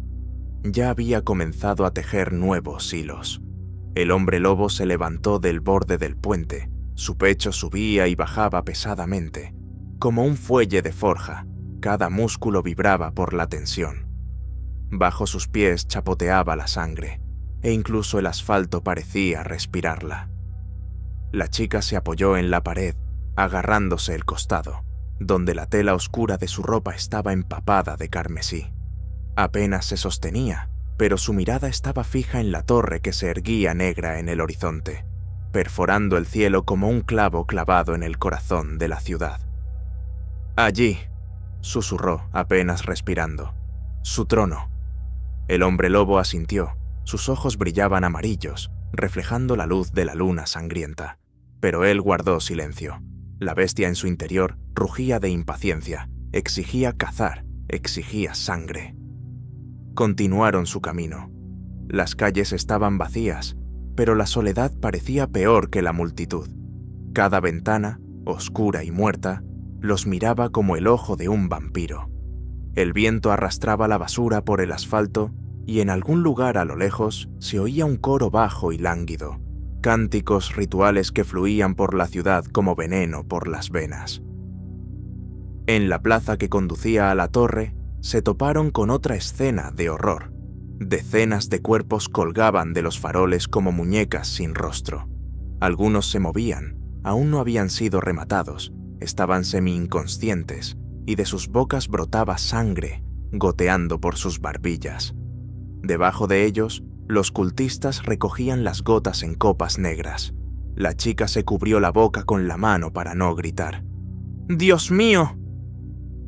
A: Ya había comenzado a tejer nuevos hilos. El hombre lobo se levantó del borde del puente. Su pecho subía y bajaba pesadamente. Como un fuelle de forja, cada músculo vibraba por la tensión. Bajo sus pies chapoteaba la sangre, e incluso el asfalto parecía respirarla. La chica se apoyó en la pared, agarrándose el costado, donde la tela oscura de su ropa estaba empapada de carmesí. Apenas se sostenía, pero su mirada estaba fija en la torre que se erguía negra en el horizonte, perforando el cielo como un clavo clavado en el corazón de la ciudad. «Allí», susurró, apenas respirando, «su trono». El hombre lobo asintió, sus ojos brillaban amarillos, reflejando la luz de la luna sangrienta. Pero él guardó silencio. La bestia en su interior rugía de impaciencia, exigía cazar, exigía sangre. Continuaron su camino. Las calles estaban vacías, pero la soledad parecía peor que la multitud. Cada ventana, oscura y muerta, los miraba como el ojo de un vampiro. El viento arrastraba la basura por el asfalto y en algún lugar a lo lejos se oía un coro bajo y lánguido, cánticos rituales que fluían por la ciudad como veneno por las venas. En la plaza que conducía a la torre, se toparon con otra escena de horror. Decenas de cuerpos colgaban de los faroles como muñecas sin rostro. Algunos se movían, aún no habían sido rematados, estaban semi-inconscientes, y de sus bocas brotaba sangre, goteando por sus barbillas. Debajo de ellos, los cultistas recogían las gotas en copas negras. La chica se cubrió la boca con la mano para no gritar. ¡Dios mío!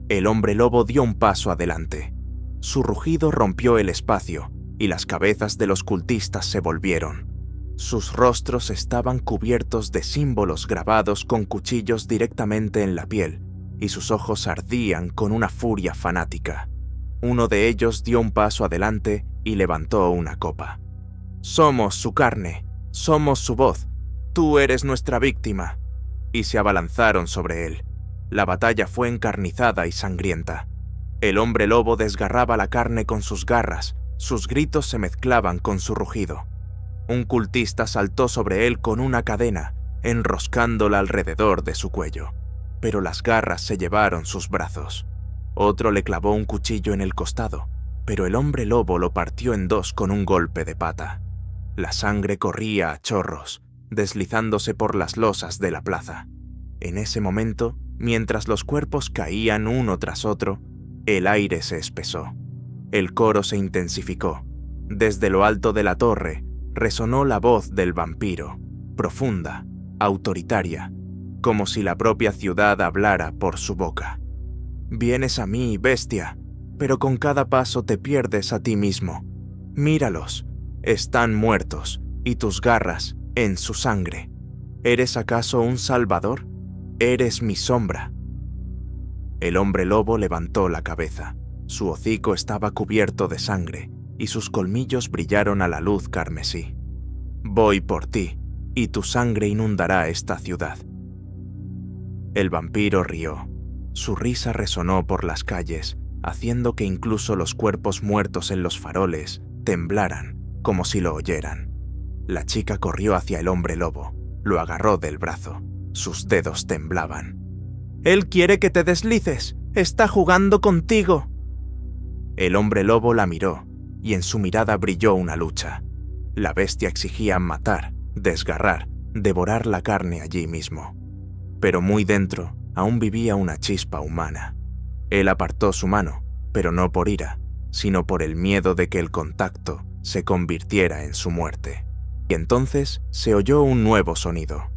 A: El hombre lobo dio un paso adelante. Su rugido rompió el espacio y las cabezas de los cultistas se volvieron. Sus rostros estaban cubiertos de símbolos grabados con cuchillos directamente en la piel y sus ojos ardían con una furia fanática. Uno de ellos dio un paso adelante y levantó una copa. «Somos su carne, somos su voz, tú eres nuestra víctima». Y se abalanzaron sobre él. La batalla fue encarnizada y sangrienta. El hombre lobo desgarraba la carne con sus garras, sus gritos se mezclaban con su rugido. Un cultista saltó sobre él con una cadena, enroscándola alrededor de su cuello, pero las garras se llevaron sus brazos. Otro le clavó un cuchillo en el costado, pero el hombre lobo lo partió en dos con un golpe de pata. La sangre corría a chorros, deslizándose por las losas de la plaza. En ese momento, mientras los cuerpos caían uno tras otro, el aire se espesó. El coro se intensificó. Desde lo alto de la torre, resonó la voz del vampiro, profunda, autoritaria, como si la propia ciudad hablara por su boca. «Vienes a mí, bestia, pero con cada paso te pierdes a ti mismo. Míralos, están muertos, y tus garras en su sangre. ¿Eres acaso un salvador? Eres mi sombra». El hombre lobo levantó la cabeza. Su hocico estaba cubierto de sangre, y sus colmillos brillaron a la luz carmesí. «Voy por ti, y tu sangre inundará esta ciudad». El vampiro rió. Su risa resonó por las calles, haciendo que incluso los cuerpos muertos en los faroles temblaran, como si lo oyeran. La chica corrió hacia el hombre lobo, lo agarró del brazo. Sus dedos temblaban. «Él quiere que te deslices, está jugando contigo». El hombre lobo la miró, y en su mirada brilló una lucha. La bestia exigía matar, desgarrar, devorar la carne allí mismo. Pero muy dentro aún vivía una chispa humana. Él apartó su mano, pero no por ira, sino por el miedo de que el contacto se convirtiera en su muerte. Y entonces se oyó un nuevo sonido.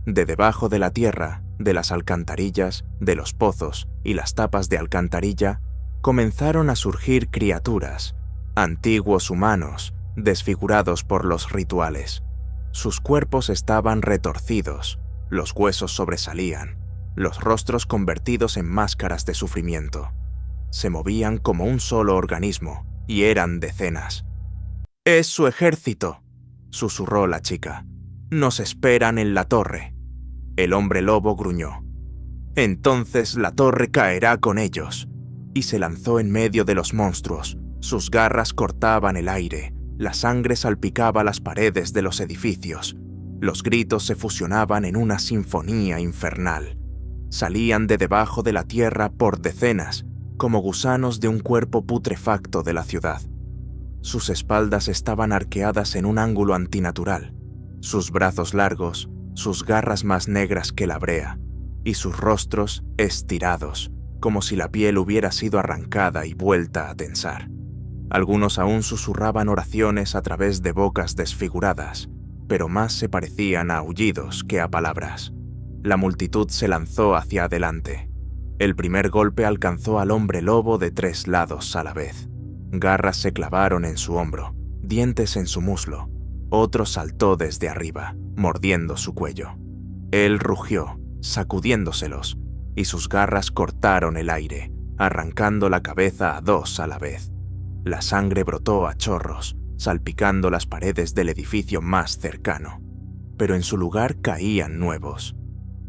A: De debajo de la tierra, de las alcantarillas, de los pozos y las tapas de alcantarilla, comenzaron a surgir criaturas, antiguos humanos, desfigurados por los rituales. Sus cuerpos estaban retorcidos, los huesos sobresalían, los rostros convertidos en máscaras de sufrimiento. Se movían como un solo organismo, y eran decenas. «¡Es su ejército!», susurró la chica. «Nos esperan en la torre». El hombre lobo gruñó. «Entonces la torre caerá con ellos», y se lanzó en medio de los monstruos. Sus garras cortaban el aire, la sangre salpicaba las paredes de los edificios. Los gritos se fusionaban en una sinfonía infernal. Salían de debajo de la tierra por decenas, como gusanos de un cuerpo putrefacto de la ciudad. Sus espaldas estaban arqueadas en un ángulo antinatural, sus brazos largos, sus garras más negras que la brea, y sus rostros estirados, como si la piel hubiera sido arrancada y vuelta a tensar. Algunos aún susurraban oraciones a través de bocas desfiguradas, pero más se parecían a aullidos que a palabras. La multitud se lanzó hacia adelante. El primer golpe alcanzó al hombre lobo de 3 lados a la vez. Garras se clavaron en su hombro, dientes en su muslo. Otro saltó desde arriba, mordiendo su cuello. Él rugió, sacudiéndoselos, y sus garras cortaron el aire, arrancando la cabeza a 2 a la vez. La sangre brotó a chorros, salpicando las paredes del edificio más cercano. Pero en su lugar caían nuevos.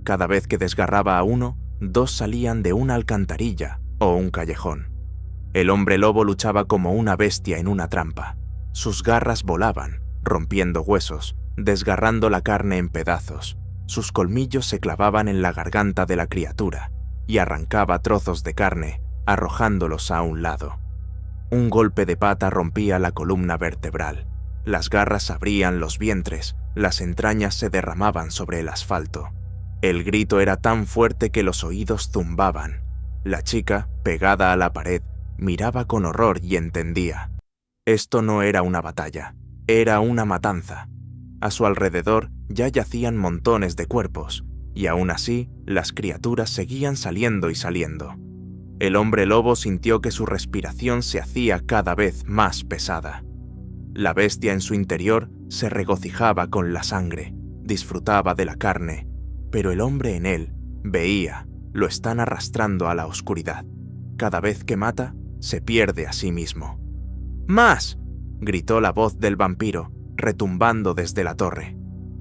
A: Cada vez que desgarraba a uno, 2 salían de una alcantarilla o un callejón. El hombre lobo luchaba como una bestia en una trampa. Sus garras volaban, rompiendo huesos, desgarrando la carne en pedazos. Sus colmillos se clavaban en la garganta de la criatura y arrancaba trozos de carne, arrojándolos a un lado. Un golpe de pata rompía la columna vertebral. Las garras abrían los vientres, las entrañas se derramaban sobre el asfalto. El grito era tan fuerte que los oídos zumbaban. La chica, pegada a la pared, miraba con horror y entendía. Esto no era una batalla, era una matanza. A su alrededor ya yacían montones de cuerpos, y aún así las criaturas seguían saliendo y saliendo. El hombre lobo sintió que su respiración se hacía cada vez más pesada. La bestia en su interior se regocijaba con la sangre, disfrutaba de la carne, pero el hombre en él veía, lo están arrastrando a la oscuridad. Cada vez que mata, se pierde a sí mismo. ¡Más!, gritó la voz del vampiro, retumbando desde la torre.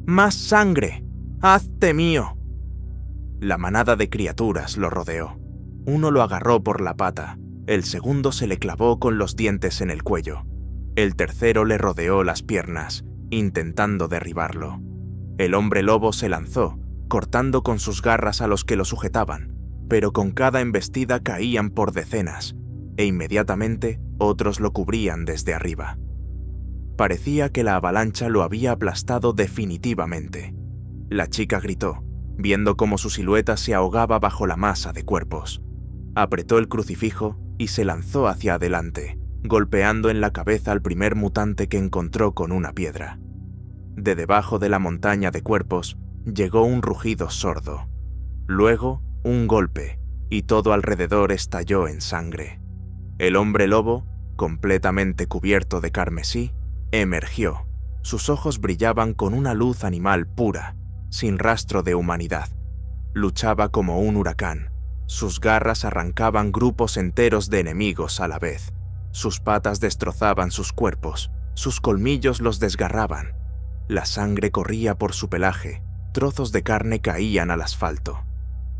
A: ¡Más sangre! ¡Hazte mío! La manada de criaturas lo rodeó. Uno lo agarró por la pata, el segundo se le clavó con los dientes en el cuello. El tercero le rodeó las piernas, intentando derribarlo. El hombre lobo se lanzó, cortando con sus garras a los que lo sujetaban, pero con cada embestida caían por decenas, e inmediatamente otros lo cubrían desde arriba. Parecía que la avalancha lo había aplastado definitivamente. La chica gritó, viendo cómo su silueta se ahogaba bajo la masa de cuerpos. Apretó el crucifijo y se lanzó hacia adelante, golpeando en la cabeza al primer mutante que encontró con una piedra. De debajo de la montaña de cuerpos llegó un rugido sordo. Luego, un golpe, y todo alrededor estalló en sangre. El hombre lobo, completamente cubierto de carmesí, emergió. Sus ojos brillaban con una luz animal pura, sin rastro de humanidad. Luchaba como un huracán. Sus garras arrancaban grupos enteros de enemigos a la vez. Sus patas destrozaban sus cuerpos, sus colmillos los desgarraban. La sangre corría por su pelaje, trozos de carne caían al asfalto.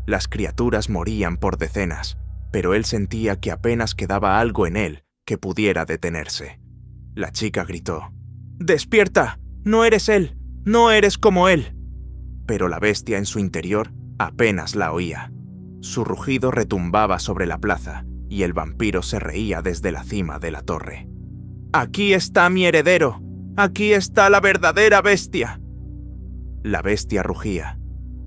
A: Las criaturas morían por decenas, pero él sentía que apenas quedaba algo en él que pudiera detenerse. La chica gritó: «¡Despierta! ¡No eres él! ¡No eres como él!». Pero la bestia en su interior apenas la oía. Su rugido retumbaba sobre la plaza y el vampiro se reía desde la cima de la torre. «¡Aquí está mi heredero! ¡Aquí está la verdadera bestia!». La bestia rugía.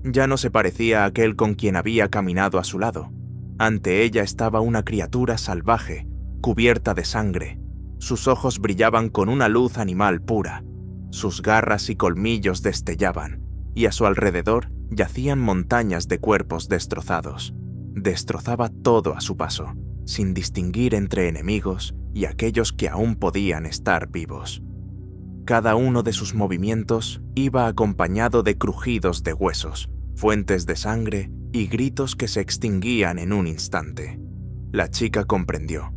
A: Ya no se parecía a aquel con quien había caminado a su lado. Ante ella estaba una criatura salvaje, cubierta de sangre. Sus ojos brillaban con una luz animal pura. Sus garras y colmillos destellaban, y a su alrededor yacían montañas de cuerpos destrozados. Destrozaba todo a su paso, sin distinguir entre enemigos y aquellos que aún podían estar vivos. Cada uno de sus movimientos iba acompañado de crujidos de huesos, fuentes de sangre y gritos que se extinguían en un instante. La chica comprendió.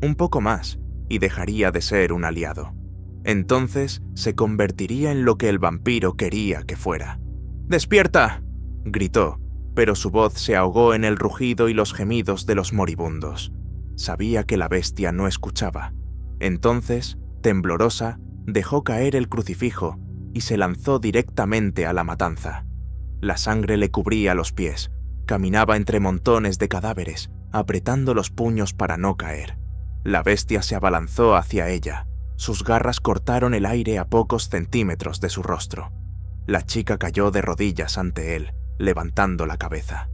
A: Un poco más, y dejaría de ser un aliado. Entonces se convertiría en lo que el vampiro quería que fuera. ¡Despierta!, gritó, pero su voz se ahogó en el rugido y los gemidos de los moribundos. Sabía que la bestia no escuchaba. Entonces, temblorosa, dejó caer el crucifijo y se lanzó directamente a la matanza. La sangre le cubría los pies. Caminaba entre montones de cadáveres, apretando los puños para no caer. La bestia se abalanzó hacia ella. Sus garras cortaron el aire a pocos centímetros de su rostro. La chica cayó de rodillas ante él, levantando la cabeza.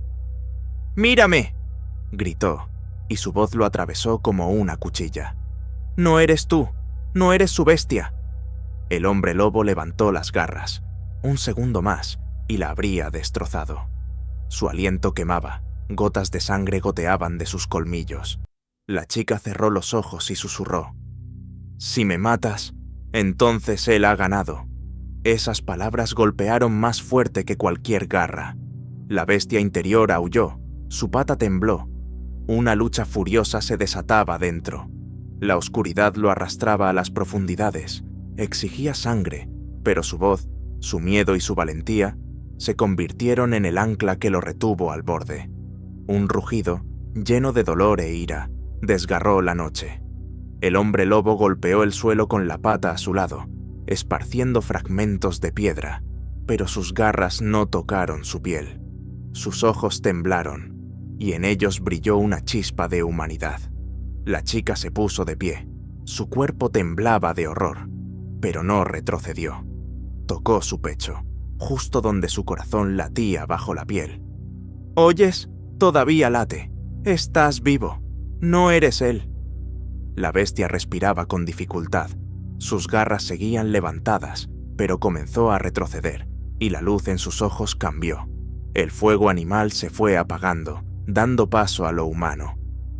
A: ¡Mírame!, gritó, y su voz lo atravesó como una cuchilla. «No eres tú, no eres su bestia». El hombre lobo levantó las garras. Un segundo más, y la habría destrozado. Su aliento quemaba, gotas de sangre goteaban de sus colmillos. La chica cerró los ojos y susurró: «Si me matas, entonces él ha ganado». Esas palabras golpearon más fuerte que cualquier garra. La bestia interior aulló, su pata tembló. Una lucha furiosa se desataba dentro. La oscuridad lo arrastraba a las profundidades, exigía sangre, pero su voz, su miedo y su valentía se convirtieron en el ancla que lo retuvo al borde. Un rugido, lleno de dolor e ira, desgarró la noche. El hombre lobo golpeó el suelo con la pata a su lado, esparciendo fragmentos de piedra, pero sus garras no tocaron su piel. Sus ojos temblaron, y en ellos brilló una chispa de humanidad. La chica se puso de pie. Su cuerpo temblaba de horror, pero no retrocedió. Tocó su pecho, justo donde su corazón latía bajo la piel. «¿Oyes? Todavía late. Estás vivo. No eres él». La bestia respiraba con dificultad. Sus garras seguían levantadas, pero comenzó a retroceder, y la luz en sus ojos cambió. El fuego animal se fue apagando, dando paso a lo humano.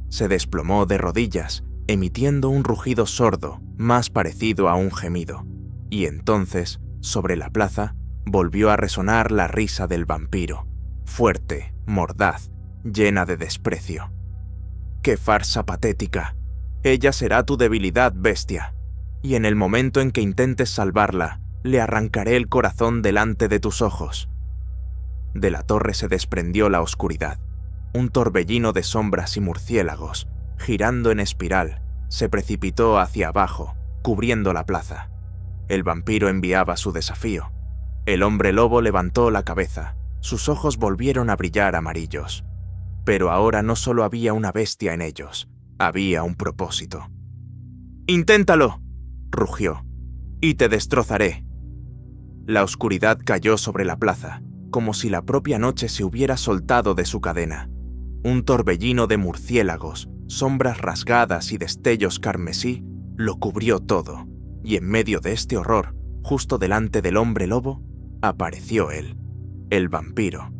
A: Se desplomó de rodillas, emitiendo un rugido sordo, más parecido a un gemido. Y entonces, sobre la plaza, volvió a resonar la risa del vampiro, fuerte, mordaz, llena de desprecio. «¡Qué farsa patética! Ella será tu debilidad, bestia. Y en el momento en que intentes salvarla, le arrancaré el corazón delante de tus ojos». De la torre se desprendió la oscuridad. Un torbellino de sombras y murciélagos, girando en espiral, se precipitó hacia abajo, cubriendo la plaza. El vampiro enviaba su desafío. El hombre lobo levantó la cabeza. Sus ojos volvieron a brillar amarillos. Pero ahora no solo había una bestia en ellos, había un propósito. «¡Inténtalo!», rugió, «y te destrozaré». La oscuridad cayó sobre la plaza, como si la propia noche se hubiera soltado de su cadena. Un torbellino de murciélagos, sombras rasgadas y destellos carmesí lo cubrió todo, y en medio de este horror, justo delante del hombre lobo, apareció él, el vampiro.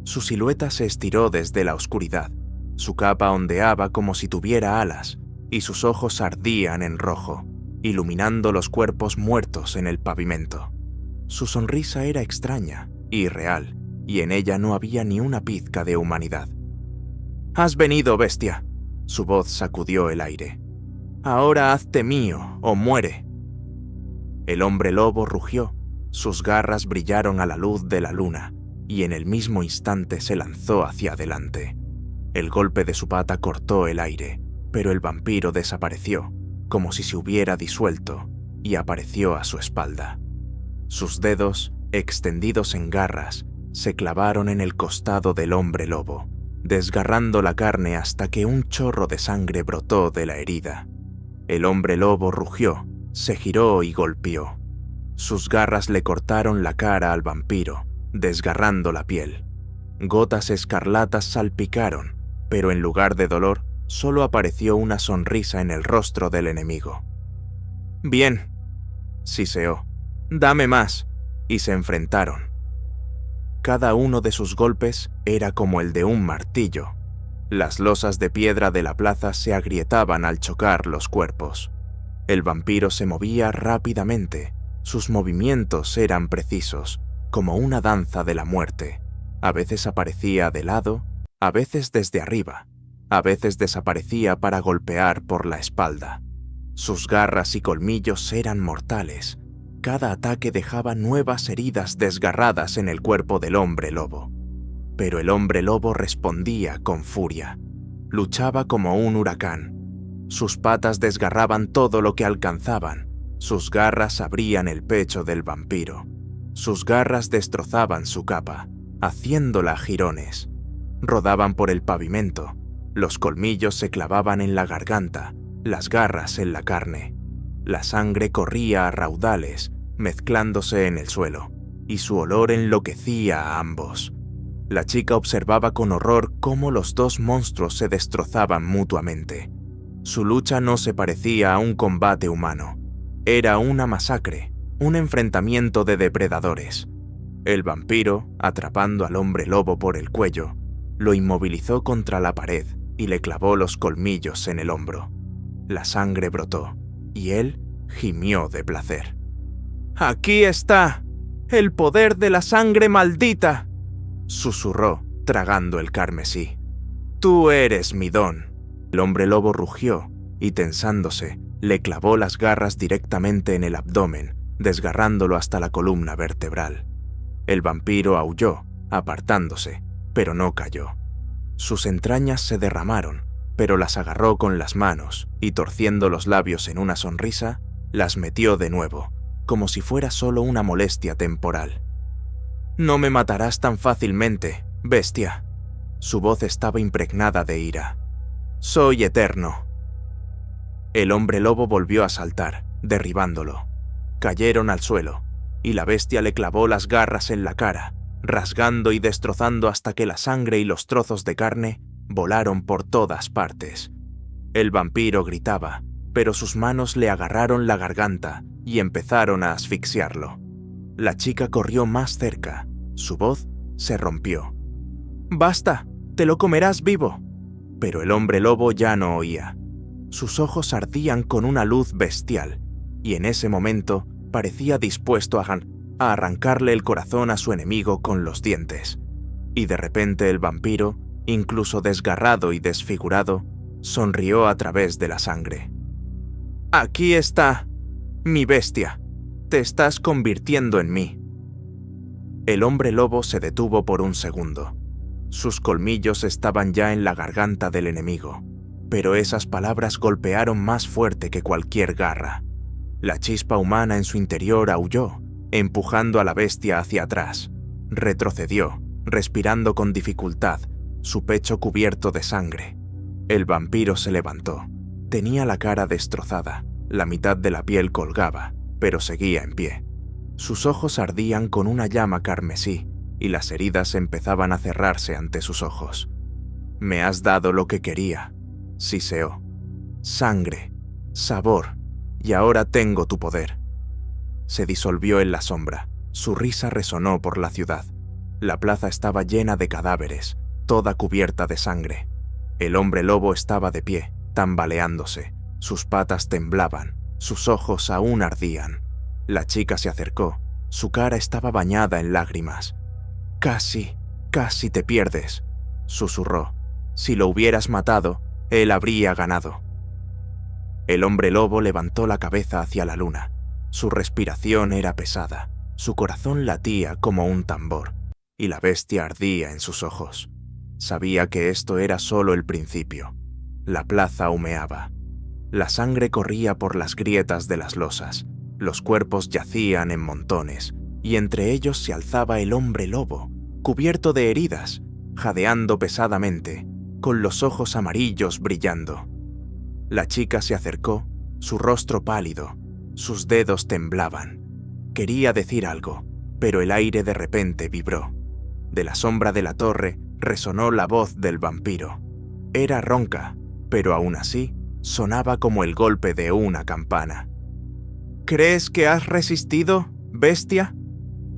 A: Su silueta se estiró desde la oscuridad, su capa ondeaba como si tuviera alas, y sus ojos ardían en rojo, iluminando los cuerpos muertos en el pavimento. Su sonrisa era extraña, irreal, y en ella no había ni una pizca de humanidad. «Has venido, bestia», su voz sacudió el aire. «Ahora hazte mío o muere». El hombre lobo rugió, sus garras brillaron a la luz de la luna, y en el mismo instante se lanzó hacia adelante. El golpe de su pata cortó el aire, pero el vampiro desapareció, como si se hubiera disuelto, y apareció a su espalda. Sus dedos, extendidos en garras, se clavaron en el costado del hombre lobo, desgarrando la carne hasta que un chorro de sangre brotó de la herida. El hombre lobo rugió, se giró y golpeó. Sus garras le cortaron la cara al vampiro, desgarrando la piel. Gotas escarlatas salpicaron, pero en lugar de dolor, solo apareció una sonrisa en el rostro del enemigo. «Bien», siseó, «dame más», y se enfrentaron. Cada uno de sus golpes era como el de un martillo. Las losas de piedra de la plaza se agrietaban al chocar los cuerpos. El vampiro se movía rápidamente. Sus movimientos eran precisos, como una danza de la muerte. A veces aparecía de lado, a veces desde arriba, a veces desaparecía para golpear por la espalda. Sus garras y colmillos eran mortales. Cada ataque dejaba nuevas heridas desgarradas en el cuerpo del hombre lobo. Pero el hombre lobo respondía con furia. Luchaba como un huracán. Sus patas desgarraban todo lo que alcanzaban. Sus garras abrían el pecho del vampiro. Sus garras destrozaban su capa, haciéndola jirones. Rodaban por el pavimento. Los colmillos se clavaban en la garganta, las garras en la carne. La sangre corría a raudales, mezclándose en el suelo, y su olor enloquecía a ambos. La chica observaba con horror cómo los dos monstruos se destrozaban mutuamente. Su lucha no se parecía a un combate humano. Era una masacre, un enfrentamiento de depredadores. El vampiro, atrapando al hombre lobo por el cuello, lo inmovilizó contra la pared y le clavó los colmillos en el hombro. La sangre brotó, y él gimió de placer. «¡Aquí está! ¡El poder de la sangre maldita!», susurró, tragando el carmesí. «Tú eres mi don». El hombre lobo rugió y, tensándose, le clavó las garras directamente en el abdomen, desgarrándolo hasta la columna vertebral. El vampiro aulló, apartándose, pero no cayó. Sus entrañas se derramaron, pero las agarró con las manos y, torciendo los labios en una sonrisa, las metió de nuevo, como si fuera solo una molestia temporal. «No me matarás tan fácilmente, bestia». Su voz estaba impregnada de ira. «Soy eterno». El hombre lobo volvió a saltar, derribándolo. Cayeron al suelo, y la bestia le clavó las garras en la cara, rasgando y destrozando hasta que la sangre y los trozos de carne volaron por todas partes. El vampiro gritaba, pero sus manos le agarraron la garganta y empezaron a asfixiarlo. La chica corrió más cerca. Su voz se rompió. «¡Basta! ¡Te lo comerás vivo!». Pero el hombre lobo ya no oía. Sus ojos ardían con una luz bestial, y en ese momento parecía dispuesto a arrancarle el corazón a su enemigo con los dientes. Y de repente el vampiro, incluso desgarrado y desfigurado, sonrió a través de la sangre. «Aquí está, mi bestia. Te estás convirtiendo en mí». El hombre lobo se detuvo por un segundo. Sus colmillos estaban ya en la garganta del enemigo, pero esas palabras golpearon más fuerte que cualquier garra. La chispa humana en su interior aulló, empujando a la bestia hacia atrás. Retrocedió, respirando con dificultad, su pecho cubierto de sangre. El vampiro se levantó. Tenía la cara destrozada, la mitad de la piel colgaba, pero seguía en pie. Sus ojos ardían con una llama carmesí, y las heridas empezaban a cerrarse ante sus ojos. «Me has dado lo que quería», siseó. «Sangre, sabor, y ahora tengo tu poder». Se disolvió en la sombra. Su risa resonó por la ciudad. La plaza estaba llena de cadáveres, toda cubierta de sangre. El hombre lobo estaba de pie, tambaleándose. Sus patas temblaban, sus ojos aún ardían. La chica se acercó. Su cara estaba bañada en lágrimas. Casi te pierdes», susurró. «Si lo hubieras matado, él habría ganado». El hombre lobo levantó la cabeza hacia la luna. Su respiración era pesada, su corazón latía como un tambor, y la bestia ardía en sus ojos. Sabía que esto era solo el principio. La plaza humeaba. La sangre corría por las grietas de las losas. Los cuerpos yacían en montones, y entre ellos se alzaba el hombre lobo, cubierto de heridas, jadeando pesadamente, con los ojos amarillos brillando. La chica se acercó, su rostro pálido, sus dedos temblaban. Quería decir algo, pero el aire de repente vibró. De la sombra de la torre resonó la voz del vampiro. Era ronca, pero aún así sonaba como el golpe de una campana. ¿Crees que has resistido, bestia?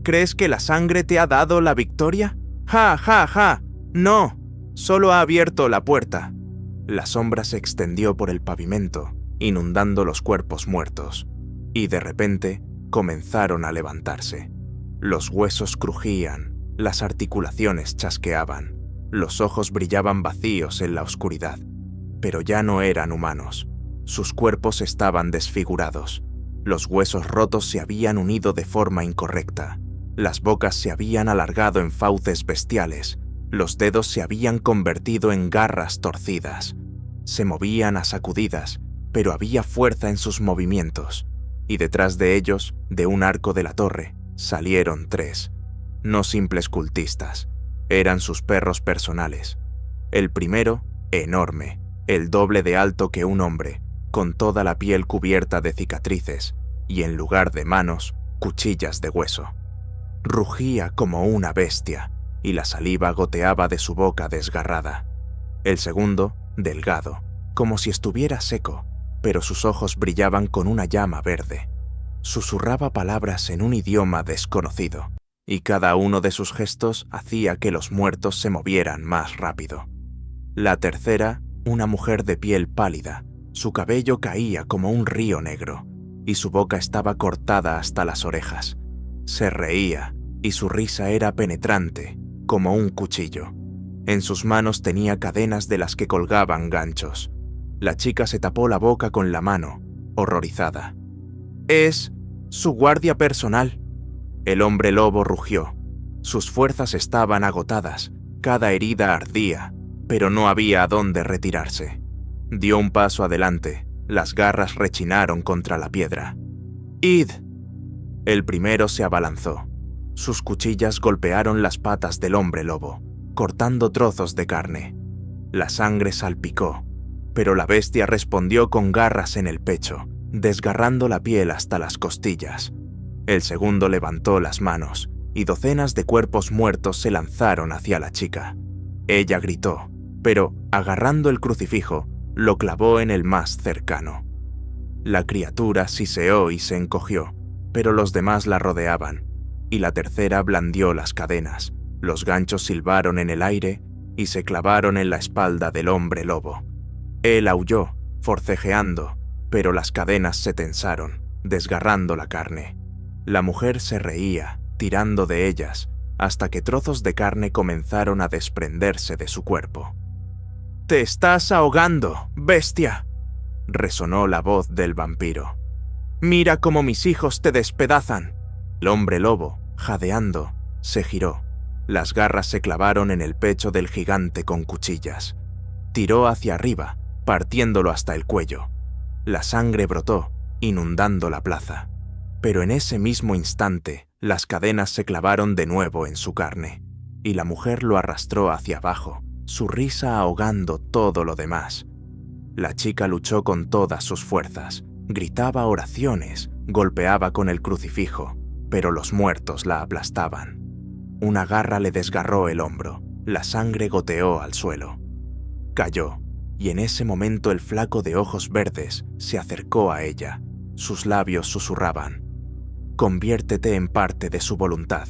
A: ¿Crees que la sangre te ha dado la victoria? ¡Ja, ja, ja! ¡No! Solo ha abierto la puerta. La sombra se extendió por el pavimento, inundando los cuerpos muertos, y de repente comenzaron a levantarse. Los huesos crujían, las articulaciones chasqueaban, los ojos brillaban vacíos en la oscuridad, pero ya no eran humanos. Sus cuerpos estaban desfigurados, los huesos rotos se habían unido de forma incorrecta, las bocas se habían alargado en fauces bestiales, los dedos se habían convertido en garras torcidas. Se movían a sacudidas, pero había fuerza en sus movimientos, y detrás de ellos, de un arco de la torre, salieron 3, no simples cultistas, eran sus perros personales. El primero, enorme, el doble de alto que un hombre, con toda la piel cubierta de cicatrices, y en lugar de manos, cuchillas de hueso. Rugía como una bestia, y la saliva goteaba de su boca desgarrada. El segundo, delgado, como si estuviera seco, pero sus ojos brillaban con una llama verde. Susurraba palabras en un idioma desconocido, y cada uno de sus gestos hacía que los muertos se movieran más rápido. La tercera, una mujer de piel pálida, su cabello caía como un río negro, y su boca estaba cortada hasta las orejas. Se reía, y su risa era penetrante, como un cuchillo. En sus manos tenía cadenas de las que colgaban ganchos. La chica se tapó la boca con la mano, horrorizada. «Es su guardia personal». El hombre lobo rugió. Sus fuerzas estaban agotadas, cada herida ardía, pero no había a dónde retirarse. Dio un paso adelante, las garras rechinaron contra la piedra. «¡Id!». El primero se abalanzó. Sus cuchillas golpearon las patas del hombre lobo, cortando trozos de carne. La sangre salpicó, pero la bestia respondió con garras en el pecho, desgarrando la piel hasta las costillas. El segundo levantó las manos, y docenas de cuerpos muertos se lanzaron hacia la chica. Ella gritó, pero, agarrando el crucifijo, lo clavó en el más cercano. La criatura siseó y se encogió, pero los demás la rodeaban, y la tercera blandió las cadenas. Los ganchos silbaron en el aire y se clavaron en la espalda del hombre lobo. Él aulló, forcejeando, pero las cadenas se tensaron, desgarrando la carne. La mujer se reía, tirando de ellas, hasta que trozos de carne comenzaron a desprenderse de su cuerpo. «¡Te estás ahogando, bestia!», resonó la voz del vampiro. «Mira cómo mis hijos te despedazan». El hombre lobo, jadeando, se giró. Las garras se clavaron en el pecho del gigante con cuchillas. Tiró hacia arriba, partiéndolo hasta el cuello. La sangre brotó, inundando la plaza. Pero en ese mismo instante, las cadenas se clavaron de nuevo en su carne, y la mujer lo arrastró hacia abajo, su risa ahogando todo lo demás. La chica luchó con todas sus fuerzas, gritaba oraciones, golpeaba con el crucifijo, pero los muertos la aplastaban. Una garra le desgarró el hombro, la sangre goteó al suelo. Cayó, y en ese momento el flaco de ojos verdes se acercó a ella. Sus labios susurraban: «Conviértete en parte de su voluntad».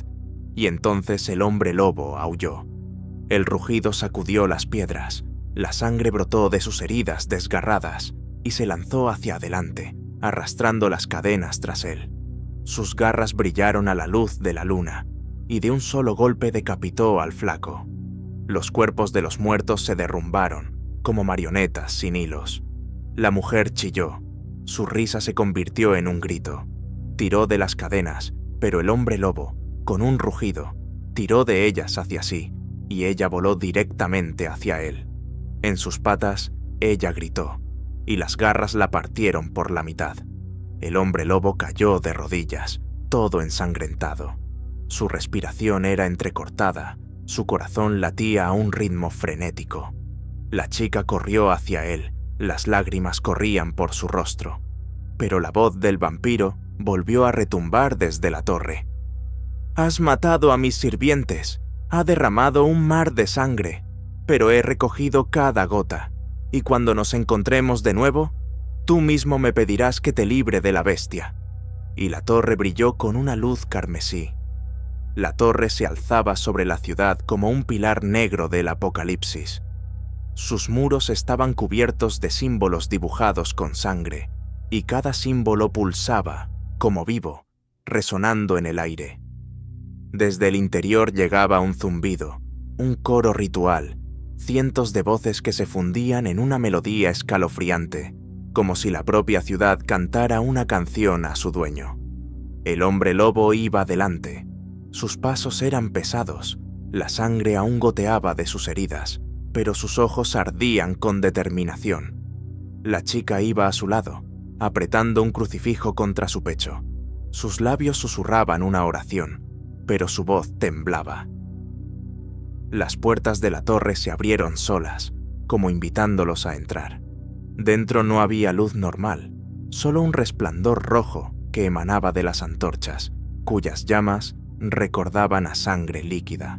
A: Y entonces el hombre lobo aulló. El rugido sacudió las piedras, la sangre brotó de sus heridas desgarradas y se lanzó hacia adelante, arrastrando las cadenas tras él. Sus garras brillaron a la luz de la luna, y de un solo golpe decapitó al flaco. Los cuerpos de los muertos se derrumbaron, como marionetas sin hilos. La mujer chilló. Su risa se convirtió en un grito. Tiró de las cadenas, pero el hombre lobo, con un rugido, tiró de ellas hacia sí, y ella voló directamente hacia él. En sus patas, ella gritó, y las garras la partieron por la mitad. El hombre lobo cayó de rodillas, todo ensangrentado. Su respiración era entrecortada, su corazón latía a un ritmo frenético. La chica corrió hacia él, las lágrimas corrían por su rostro, pero la voz del vampiro volvió a retumbar desde la torre. «Has matado a mis sirvientes, ha derramado un mar de sangre, pero he recogido cada gota, y cuando nos encontremos de nuevo, tú mismo me pedirás que te libre de la bestia». Y la torre brilló con una luz carmesí. La torre se alzaba sobre la ciudad como un pilar negro del apocalipsis. Sus muros estaban cubiertos de símbolos dibujados con sangre, y cada símbolo pulsaba, como vivo, resonando en el aire. Desde el interior llegaba un zumbido, un coro ritual, cientos de voces que se fundían en una melodía escalofriante, como si la propia ciudad cantara una canción a su dueño. El hombre lobo iba delante. Sus pasos eran pesados, la sangre aún goteaba de sus heridas, pero sus ojos ardían con determinación. La chica iba a su lado, apretando un crucifijo contra su pecho. Sus labios susurraban una oración, pero su voz temblaba. Las puertas de la torre se abrieron solas, como invitándolos a entrar. Dentro no había luz normal, solo un resplandor rojo que emanaba de las antorchas, cuyas llamas recordaban a sangre líquida.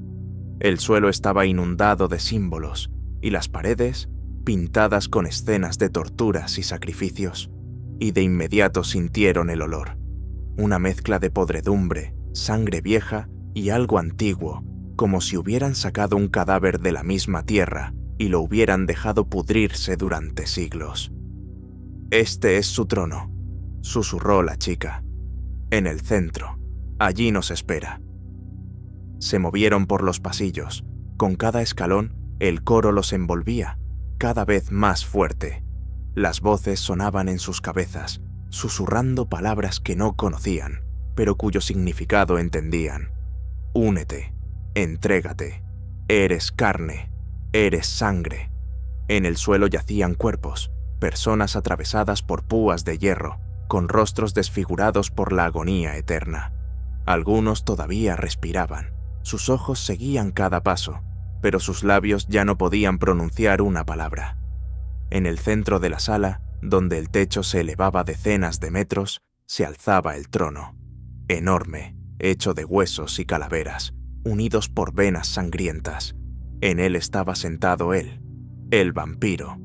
A: El suelo estaba inundado de símbolos, y las paredes pintadas con escenas de torturas y sacrificios, y de inmediato sintieron el olor, una mezcla de podredumbre, sangre vieja y algo antiguo, como si hubieran sacado un cadáver de la misma tierra y lo hubieran dejado pudrirse durante siglos. «Este es su trono», susurró la chica. «En el centro. Allí nos espera». Se movieron por los pasillos. Con cada escalón, el coro los envolvía, cada vez más fuerte. Las voces sonaban en sus cabezas, susurrando palabras que no conocían, pero cuyo significado entendían. «Únete, entrégate, eres carne, eres sangre». En el suelo yacían cuerpos, personas atravesadas por púas de hierro, con rostros desfigurados por la agonía eterna. Algunos todavía respiraban, sus ojos seguían cada paso, pero sus labios ya no podían pronunciar una palabra. En el centro de la sala, donde el techo se elevaba decenas de metros, se alzaba el trono, enorme, hecho de huesos y calaveras, unidos por venas sangrientas. En él estaba sentado él, el vampiro.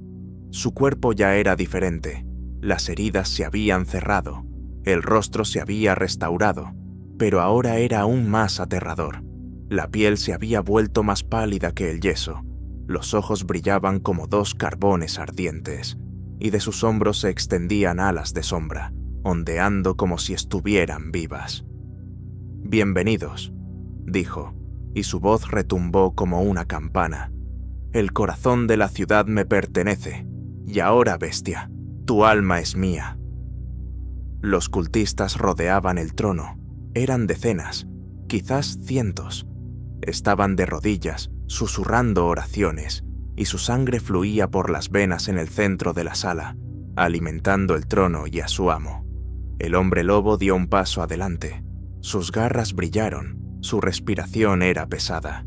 A: Su cuerpo ya era diferente, las heridas se habían cerrado, el rostro se había restaurado, pero ahora era aún más aterrador. La piel se había vuelto más pálida que el yeso, los ojos brillaban como dos carbones ardientes, y de sus hombros se extendían alas de sombra, ondeando como si estuvieran vivas. «Bienvenidos», dijo, y su voz retumbó como una campana. «El corazón de la ciudad me pertenece, y ahora, bestia, tu alma es mía». Los cultistas rodeaban el trono, eran decenas, quizás cientos. Estaban de rodillas, susurrando oraciones, y su sangre fluía por las venas en el centro de la sala, alimentando el trono y a su amo. El hombre lobo dio un paso adelante. Sus garras brillaron, su respiración era pesada.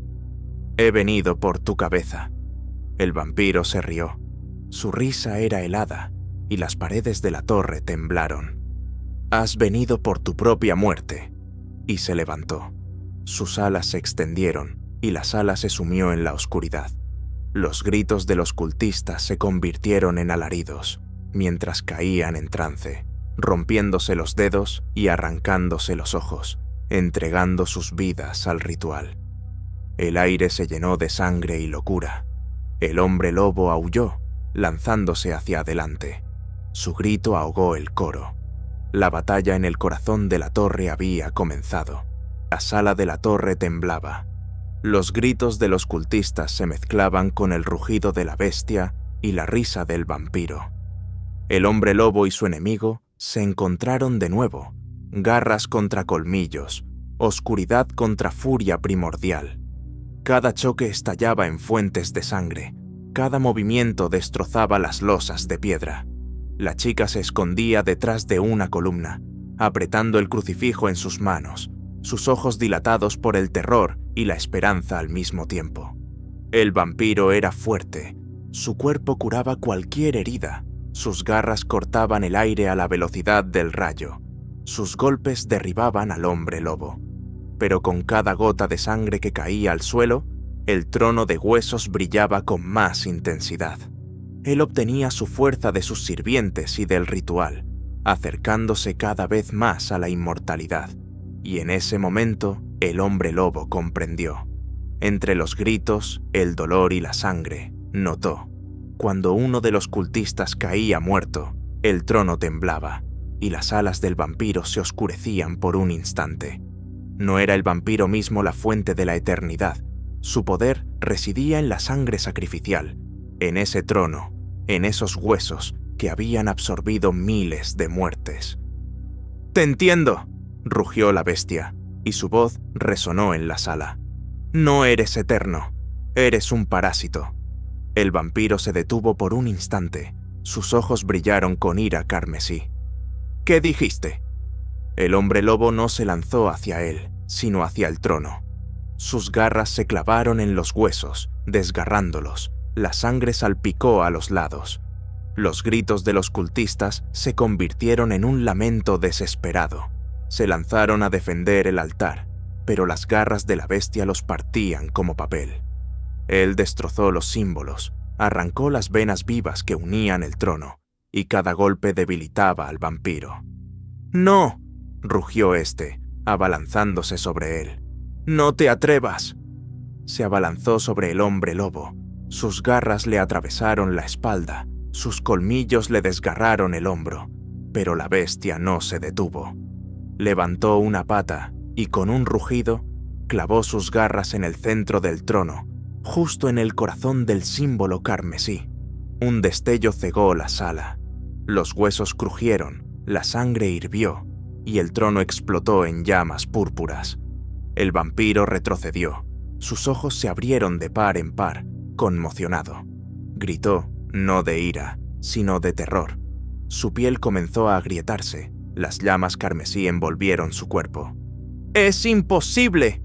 A: «He venido por tu cabeza». El vampiro se rió. Su risa era helada, y las paredes de la torre temblaron. «Has venido por tu propia muerte». Y se levantó. Sus alas se extendieron, y la sala se sumió en la oscuridad. Los gritos de los cultistas se convirtieron en alaridos, mientras caían en trance, rompiéndose los dedos y arrancándose los ojos, entregando sus vidas al ritual. El aire se llenó de sangre y locura. El hombre lobo aulló, lanzándose hacia adelante. Su grito ahogó el coro. La batalla en el corazón de la torre había comenzado. La sala de la torre temblaba. Los gritos de los cultistas se mezclaban con el rugido de la bestia y la risa del vampiro. El hombre lobo y su enemigo se encontraron de nuevo, garras contra colmillos, oscuridad contra furia primordial. Cada choque estallaba en fuentes de sangre, cada movimiento destrozaba las losas de piedra. La chica se escondía detrás de una columna, apretando el crucifijo en sus manos, sus ojos dilatados por el terror y la esperanza al mismo tiempo. El vampiro era fuerte, su cuerpo curaba cualquier herida, sus garras cortaban el aire a la velocidad del rayo, sus golpes derribaban al hombre lobo. Pero con cada gota de sangre que caía al suelo, el trono de huesos brillaba con más intensidad. él obtenía su fuerza de sus sirvientes y del ritual, acercándose cada vez más a la inmortalidad. Y en ese momento, el hombre lobo comprendió. Entre los gritos, el dolor y la sangre, notó. Cuando uno de los cultistas caía muerto, el trono temblaba, y las alas del vampiro se oscurecían por un instante. No era el vampiro mismo la fuente de la eternidad. Su poder residía en la sangre sacrificial, en ese trono, en esos huesos que habían absorbido miles de muertes. «¡Te entiendo!», rugió la bestia, y su voz resonó en la sala. «No eres eterno, eres un parásito». El vampiro se detuvo por un instante. Sus ojos brillaron con ira carmesí. «¿Qué dijiste?». El hombre lobo no se lanzó hacia él, sino hacia el trono. Sus garras se clavaron en los huesos, desgarrándolos. La sangre salpicó a los lados. Los gritos de los cultistas se convirtieron en un lamento desesperado. Se lanzaron a defender el altar, pero las garras de la bestia los partían como papel. Él destrozó los símbolos, arrancó las venas vivas que unían el trono, y cada golpe debilitaba al vampiro. «¡No!», rugió este, abalanzándose sobre él. «¡No te atrevas!». Se abalanzó sobre el hombre lobo. Sus garras le atravesaron la espalda, sus colmillos le desgarraron el hombro, pero la bestia no se detuvo. Levantó una pata y con un rugido clavó sus garras en el centro del trono, justo en el corazón del símbolo carmesí. Un destello cegó la sala. Los huesos crujieron, la sangre hirvió y el trono explotó en llamas púrpuras. El vampiro retrocedió. Sus ojos se abrieron de par en par, conmocionado. Gritó, no de ira, sino de terror. Su piel comenzó a agrietarse. Las llamas carmesí envolvieron su cuerpo. «¡Es imposible!»,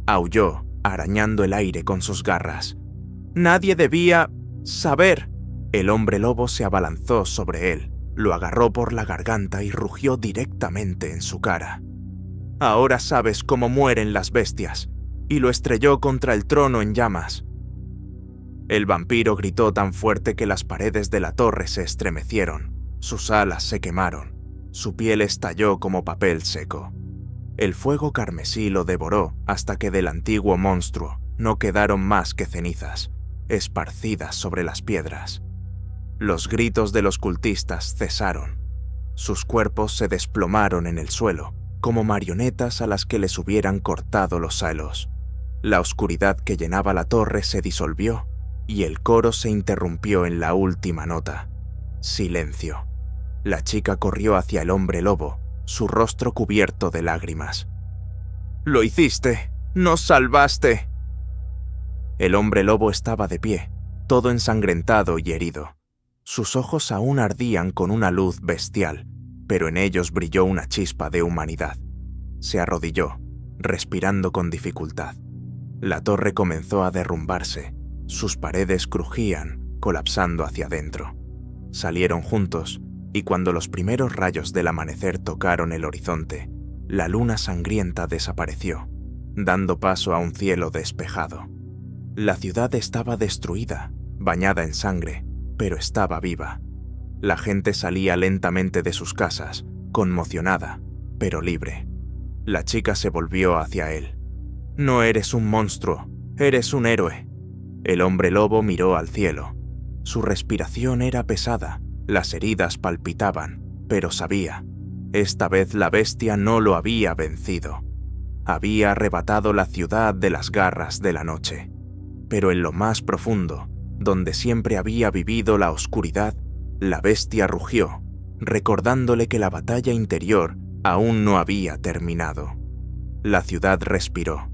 A: aulló, arañando el aire con sus garras. «Nadie debía saber». El hombre lobo se abalanzó sobre él, lo agarró por la garganta y rugió directamente en su cara. «Ahora sabes cómo mueren las bestias», y lo estrelló contra el trono en llamas. El vampiro gritó tan fuerte que las paredes de la torre se estremecieron, sus alas se quemaron, su piel estalló como papel seco. El fuego carmesí lo devoró hasta que del antiguo monstruo no quedaron más que cenizas, esparcidas sobre las piedras. Los gritos de los cultistas cesaron. Sus cuerpos se desplomaron en el suelo, como marionetas a las que les hubieran cortado los halos. La oscuridad que llenaba la torre se disolvió y el coro se interrumpió en la última nota. Silencio. La chica corrió hacia el hombre lobo, su rostro cubierto de lágrimas. «¡Lo hiciste! ¡Nos salvaste!». El hombre lobo estaba de pie, todo ensangrentado y herido. Sus ojos aún ardían con una luz bestial, pero en ellos brilló una chispa de humanidad. Se arrodilló, respirando con dificultad. La torre comenzó a derrumbarse. Sus paredes crujían, colapsando hacia adentro. Salieron juntos, y cuando los primeros rayos del amanecer tocaron el horizonte, la luna sangrienta desapareció, dando paso a un cielo despejado. La ciudad estaba destruida, bañada en sangre, pero estaba viva. La gente salía lentamente de sus casas, conmocionada, pero libre. La chica se volvió hacia él. «No eres un monstruo, eres un héroe». El hombre lobo miró al cielo. Su respiración era pesada, las heridas palpitaban, pero sabía. Esta vez la bestia no lo había vencido. Había arrebatado la ciudad de las garras de la noche. Pero en lo más profundo, donde siempre había vivido la oscuridad, la bestia rugió, recordándole que la batalla interior aún no había terminado. La ciudad respiró.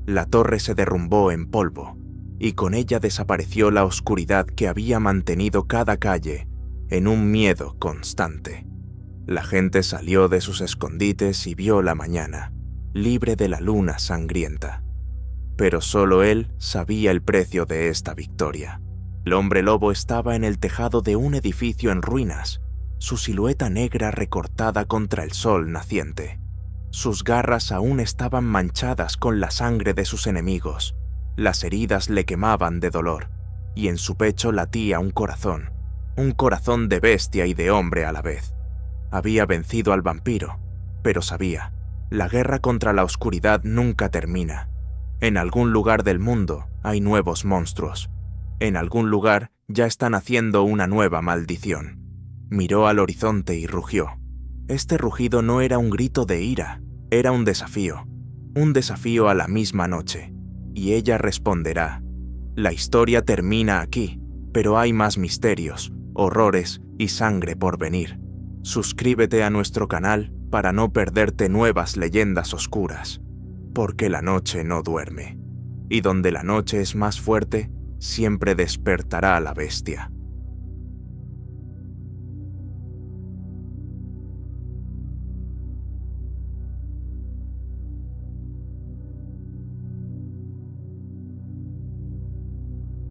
A: La torre se derrumbó en polvo, y con ella desapareció la oscuridad que había mantenido cada calle en un miedo constante. La gente salió de sus escondites y vio la mañana, libre de la luna sangrienta. Pero solo él sabía el precio de esta victoria. El hombre lobo estaba en el tejado de un edificio en ruinas, su silueta negra recortada contra el sol naciente. Sus garras aún estaban manchadas con la sangre de sus enemigos. Las heridas le quemaban de dolor, y en su pecho latía un corazón un corazón de bestia y de hombre a la vez. Había vencido al vampiro, pero sabía, la guerra contra la oscuridad nunca termina. En algún lugar del mundo hay nuevos monstruos. En algún lugar ya están haciendo una nueva maldición. Miró al horizonte y rugió. Este rugido no era un grito de ira, era un desafío a la misma noche. Y ella responderá: la historia termina aquí, pero hay más misterios, horrores y sangre por venir. Suscríbete a nuestro canal para no perderte nuevas leyendas oscuras, porque la noche no duerme, y donde la noche es más fuerte, siempre despertará a la bestia.